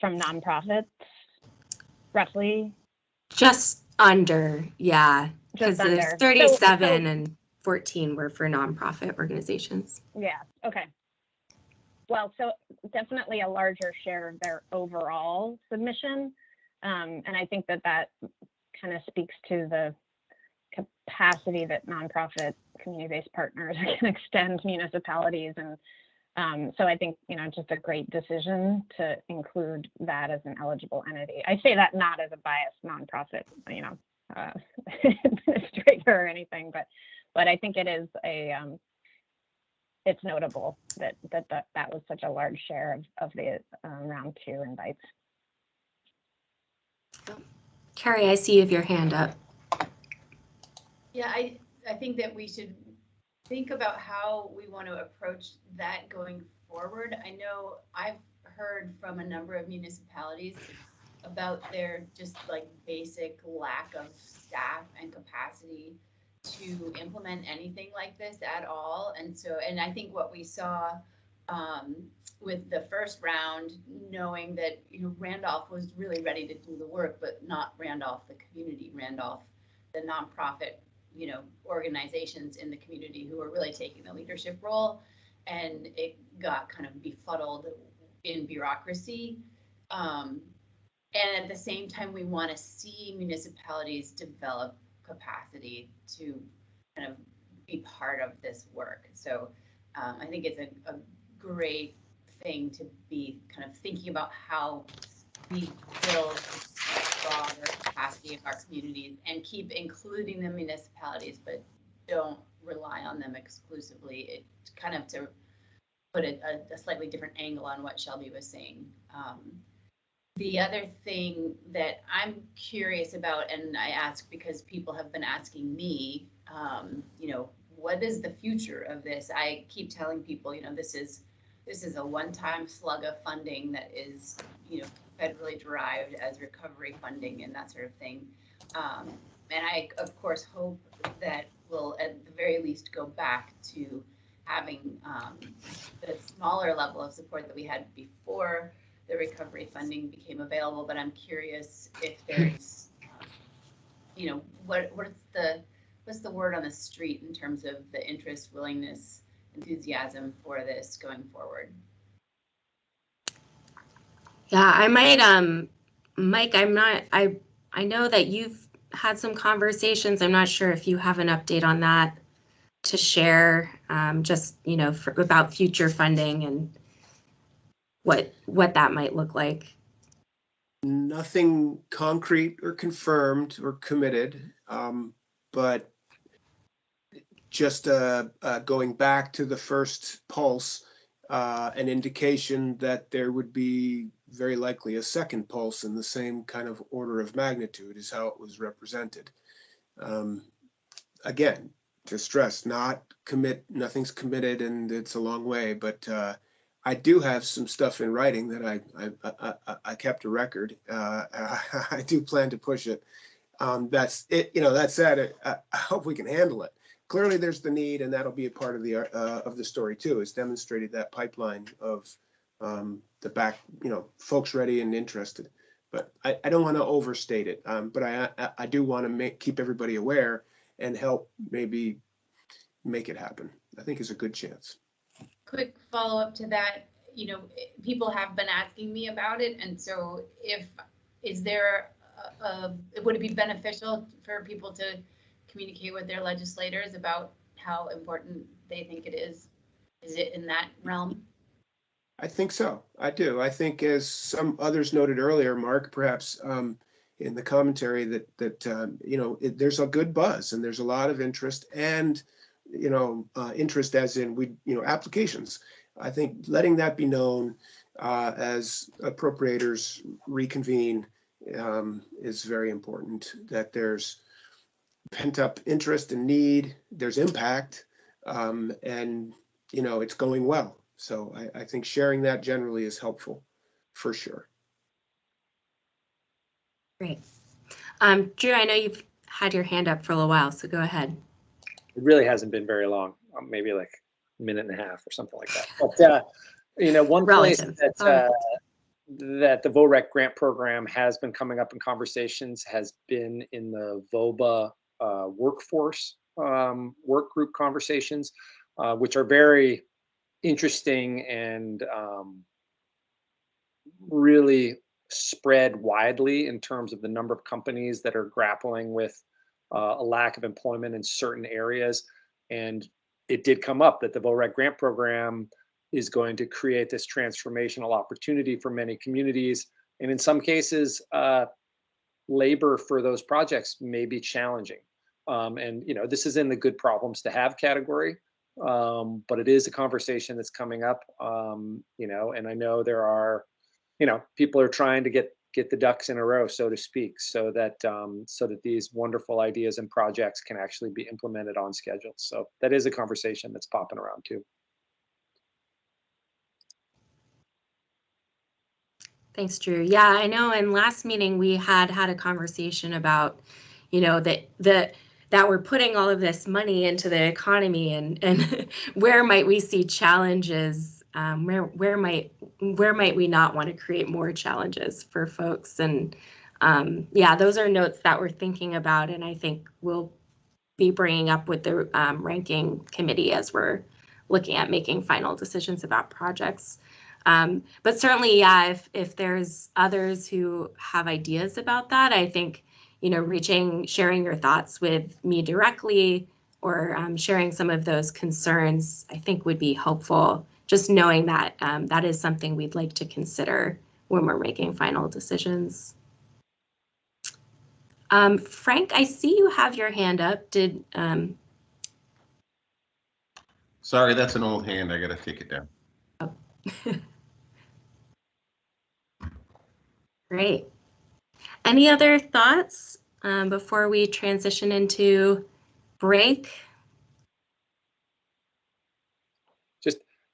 from nonprofits, roughly? Just under, yeah. Because Just there's under. 37 and 14 were for nonprofit organizations. Yeah, okay. Well, so definitely a larger share of their overall submission. And I think that kind of speaks to the capacity that nonprofit community-based partners can extend municipalities. And so I think, you know, just a great decision to include that as an eligible entity. I say that not as a biased nonprofit, you know, administrator or anything, but I think it is it's notable that was such a large share of the round 2 invites. Carrie, I see you have your hand up. Yeah, I think that we should think about how we want to approach that going forward. I know I've heard from a number of municipalities about their just like basic lack of staff and capacity to implement anything like this at all. And I think what we saw with the first round, knowing that, you know, Randolph was really ready to do the work, but not Randolph, the community, Randolph, the nonprofit, you know, organizations in the community who are really taking the leadership role, and it got kind of befuddled in bureaucracy. And at the same time, we want to see municipalities develop capacity to kind of be part of this work. So I think it's a great thing to be kind of thinking about how we build broader capacity of our communities and keep including the municipalities, but don't rely on them exclusively. It kind of to put a slightly different angle on what Shelby was saying. The other thing that I'm curious about, and I ask because people have been asking me, you know, what is the future of this? I keep telling people, you know, this is a one-time slug of funding that is, you know, federally derived as recovery funding and that sort of thing. I, of course, hope that we'll at the very least go back to having the smaller level of support that we had before the recovery funding became available. But I'm curious if there's, you know, what's the word on the street in terms of the interest, willingness, enthusiasm for this going forward? Yeah, I might, Mike, I know that you've had some conversations. I'm not sure if you have an update on that to share, just, you know, about future funding and what that might look like. Nothing concrete or confirmed or committed, but just going back to the first pulse, an indication that there would be very likely a second pulse in the same kind of order of magnitude is how it was represented. Again, to stress, nothing's committed and it's a long way, but I do have some stuff in writing that I kept a record. I do plan to push it. That's it. You know, that said, I hope we can handle it. Clearly, there's the need, and that'll be a part of the story too. Is demonstrated that pipeline of the back, you know, folks ready and interested. But I don't want to overstate it. But I do want to keep everybody aware and help maybe make it happen. I think is a good chance. Quick follow up to that, you know, people have been asking me about it, and so is there would it be beneficial for people to communicate with their legislators about how important they think it is? Is it in that realm? I think so. I do. I think, as some others noted earlier, Mark, perhaps in the commentary, that you know, there's a good buzz and there's a lot of interest, and you know, interest as in applications. I think letting that be known as appropriators reconvene is very important. That there's pent up interest and need, there's impact, and you know, it's going well. So I think sharing that generally is helpful, for sure. Great. Drew, I know you've had your hand up for a little while, so go ahead. It really hasn't been very long, maybe like a minute and a half or something like that. But you know, one place that that the VOREC grant program has been coming up in conversations has been in the VOBA workforce work group conversations, which are very interesting and really spread widely in terms of the number of companies that are grappling with a lack of employment in certain areas. And it did come up that the VOREC grant program is going to create this transformational opportunity for many communities. And in some cases, labor for those projects may be challenging. And, you know, this is in the good problems to have category, but it is a conversation that's coming up, you know, and I know there are, you know, people are trying to get the ducks in a row, so to speak, so that these wonderful ideas and projects can actually be implemented on schedule. So that is a conversation that's popping around too. Thanks, Drew. Yeah, I know in last meeting we had a conversation about, you know, that we're putting all of this money into the economy, and where might we see challenges? Where might we not want to create more challenges for folks? And yeah, those are notes that we're thinking about, and I think we'll be bringing up with the ranking committee as we're looking at making final decisions about projects. But certainly, yeah, if there's others who have ideas about that, I think, you know, sharing your thoughts with me directly, or sharing some of those concerns, I think would be helpful. Just knowing that that is something we'd like to consider when we're making final decisions. Frank, I see you have your hand up. Sorry, that's an old hand. I got to take it down. Oh. Great. Any other thoughts before we transition into break?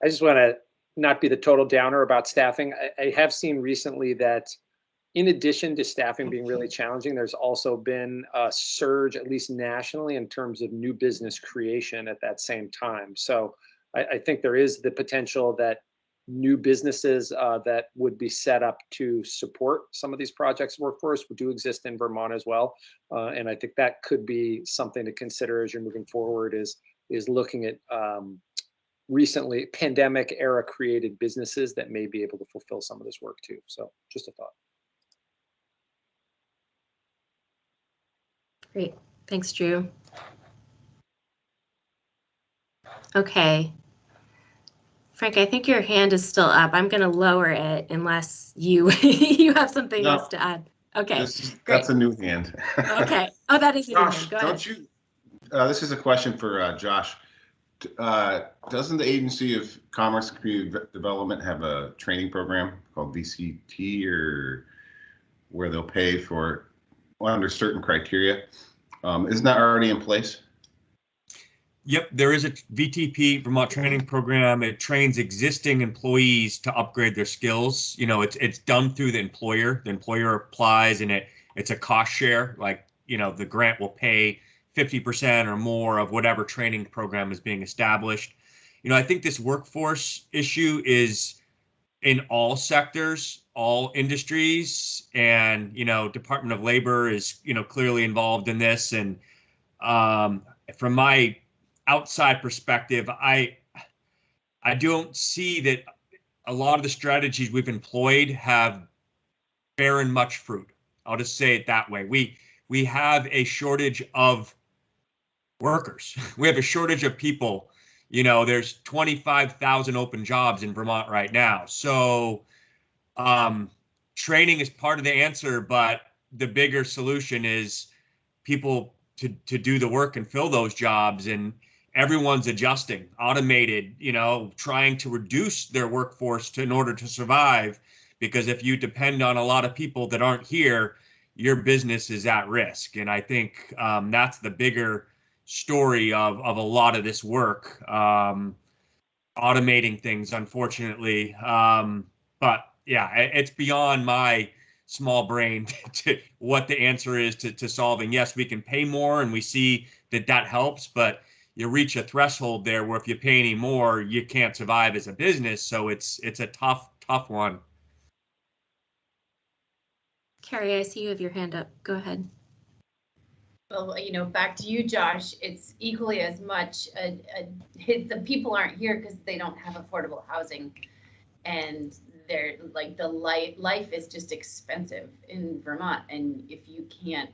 I just want to not be the total downer about staffing. I have seen recently that in addition to staffing being really challenging, there's also been a surge, at least nationally, in terms of new business creation at that same time. So I think there is the potential that new businesses that would be set up to support some of these projects workforce do exist in Vermont as well. And I think that could be something to consider as you're moving forward, is looking at recently pandemic era created businesses that may be able to fulfill some of this work too. So just a thought. Great. Thanks, Drew. Okay. Frank, I think your hand is still up. I'm going to lower it unless you you have something else to add. Okay. That's a new hand. Okay. Oh, that is a new Josh, hand. Go don't ahead. you? This is a question for Josh. Doesn't the Agency of Commerce and Community Development have a training program called VCT, or where they'll pay for under certain criteria? Isn't that already in place? Yep, there is a VTP, Vermont Training Program. It trains existing employees to upgrade their skills. You know, it's done through the employer. The employer applies, and it's a cost share. Like, you know, the grant will pay 50% or more of whatever training program is being established. You know, I think this workforce issue is in all sectors, all industries, and, you know, Department of Labor is, you know, clearly involved in this. And from my outside perspective, I don't see that a lot of the strategies we've employed have borne much fruit. I'll just say it that way. We have a shortage of workers. We have a shortage of people. You know, there's 25,000 open jobs in Vermont right now. So training is part of the answer, but the bigger solution is people to do the work and fill those jobs. And everyone's adjusting, automated, you know, trying to reduce their workforce in order to survive. Because if you depend on a lot of people that aren't here, your business is at risk. And I think that's the bigger story of a lot of this work, automating things, unfortunately. But yeah, it's beyond my small brain to what the answer is to solving. Yes, we can pay more, and we see that helps, but you reach a threshold there where if you pay any more, you can't survive as a business. So it's a tough one. Carrie, I see you have your hand up. Go ahead. Well, you know, back to you, Josh, it's equally as much the people aren't here because they don't have affordable housing, and they're like the life is just expensive in Vermont, and if you can't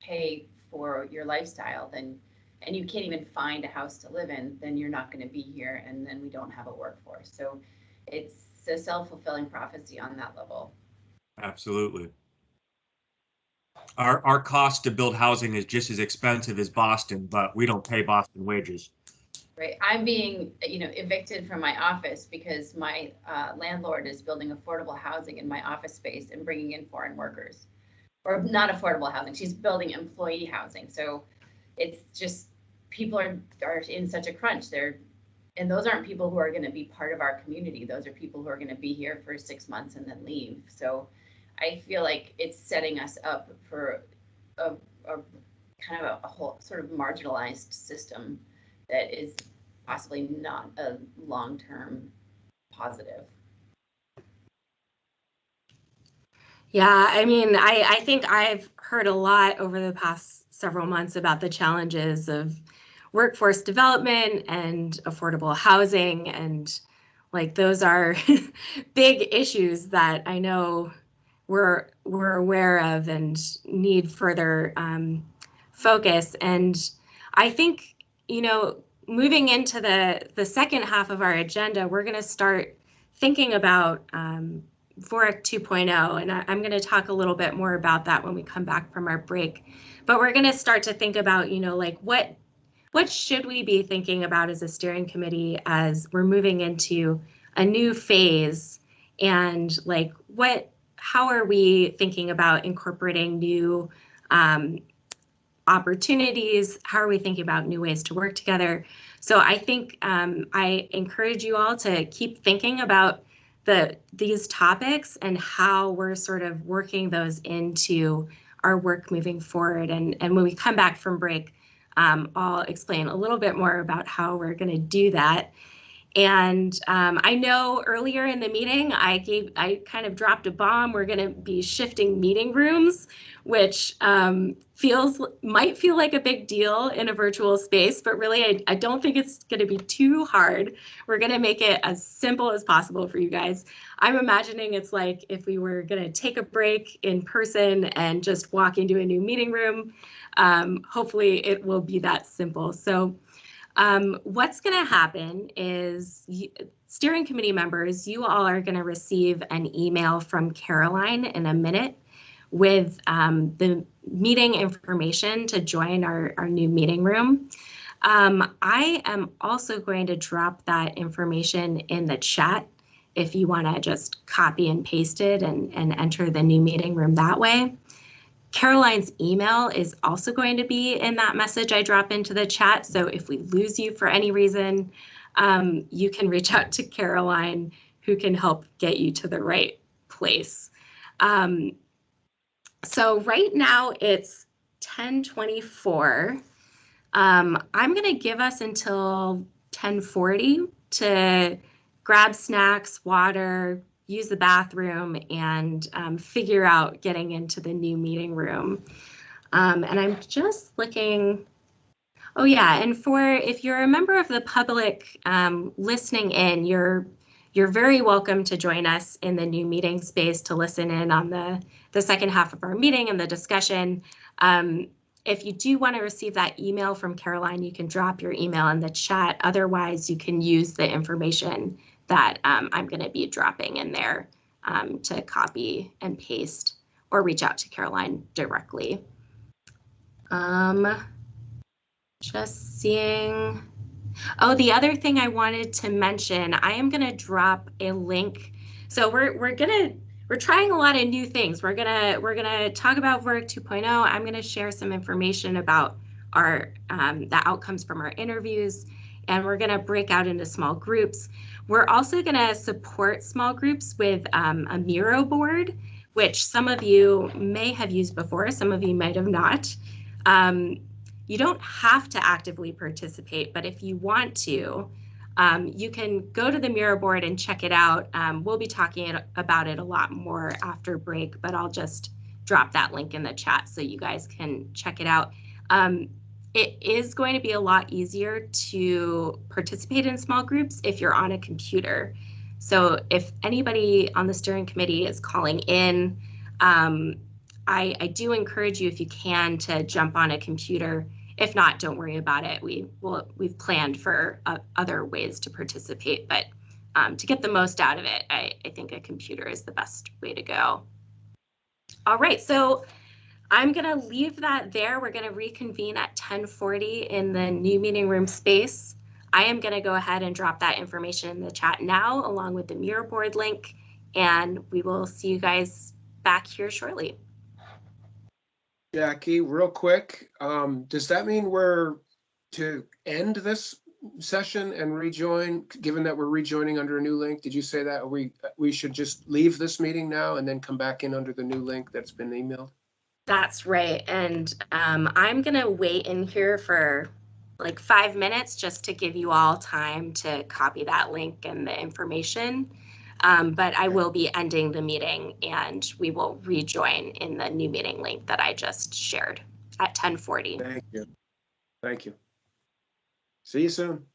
pay for your lifestyle, then and you can't even find a house to live in, then you're not going to be here, and then we don't have a workforce. So it's a self-fulfilling prophecy on that level. Absolutely. Our cost to build housing is just as expensive as Boston, but we don't pay Boston wages. Right. I'm being, you know, evicted from my office because my landlord is building affordable housing in my office space and bringing in foreign workers, or not affordable housing. She's building employee housing. So it's just people are in such a crunch. And those aren't people who are going to be part of our community. Those are people who are going to be here for 6 months and then leave. So I feel like it's setting us up for a kind of a whole sort of marginalized system that is possibly not a long-term positive. Yeah, I mean, I think I've heard a lot over the past several months about the challenges of workforce development and affordable housing, and like those are big issues that I know we're aware of and need further focus. And I think, you know, moving into the second half of our agenda, we're going to start thinking about VOREC 2.0, and I'm going to talk a little bit more about that when we come back from our break. But we're going to start to think about, you know, like what should we be thinking about as a steering committee as we're moving into a new phase, and like how are we thinking about incorporating new opportunities? How are we thinking about new ways to work together? So I think I encourage you all to keep thinking about these topics and how we're sort of working those into our work moving forward. And when we come back from break, I'll explain a little bit more about how we're going to do that. And I know earlier in the meeting, I kind of dropped a bomb. We're going to be shifting meeting rooms, which might feel like a big deal in a virtual space, but really I don't think it's going to be too hard. We're going to make it as simple as possible for you guys. I'm imagining it's like if we were going to take a break in person and just walk into a new meeting room. Hopefully it will be that simple. So what's going to happen is steering committee members, you all are going to receive an email from Caroline in a minute with the meeting information to join our new meeting room. I am also going to drop that information in the chat if you want to just copy and paste it and enter the new meeting room that way. Caroline's email is also going to be in that message I drop into the chat. So if we lose you for any reason, you can reach out to Caroline, who can help get you to the right place. So right now it's 10:24. I'm going to give us until 10:40 to grab snacks, water, use the bathroom, and figure out getting into the new meeting room. And I'm just looking. Oh yeah, and if you're a member of the public listening in, you're very welcome to join us in the new meeting space to listen in on the second half of our meeting and the discussion. If you do want to receive that email from Caroline, you can drop your email in the chat. Otherwise, you can use the information that I'm going to be dropping in there to copy and paste or reach out to Caroline directly. Just seeing. Oh, the other thing I wanted to mention, I am going to drop a link. So we're trying a lot of new things. We're gonna talk about VOREC 2.0. I'm going to share some information about our the outcomes from our interviews, and we're going to break out into small groups. We're also going to support small groups with a Miro board, which some of you may have used before, some of you might have not. You don't have to actively participate, but if you want to, you can go to the Miro board and check it out. We'll be talking about it a lot more after break, but I'll just drop that link in the chat so you guys can check it out. It is going to be a lot easier to participate in small groups if you're on a computer. So if anybody on the steering committee is calling in, I do encourage you, if you can, to jump on a computer. If not, don't worry about it. We've planned for other ways to participate, but to get the most out of it, I think a computer is the best way to go. All right, so I'm going to leave that there. We're going to reconvene at 10:40 in the new meeting room space. I am going to go ahead and drop that information in the chat now, along with the Miro board link, and we will see you guys back here shortly. Jackie, real quick, does that mean we're to end this session and rejoin, given that we're rejoining under a new link? Did you say that we should just leave this meeting now and then come back in under the new link that's been emailed? That's right. And I'm going to wait in here for like 5 minutes just to give you all time to copy that link and the information. But I will be ending the meeting and we will rejoin in the new meeting link that I just shared at 10:40. Thank you. Thank you. See you soon.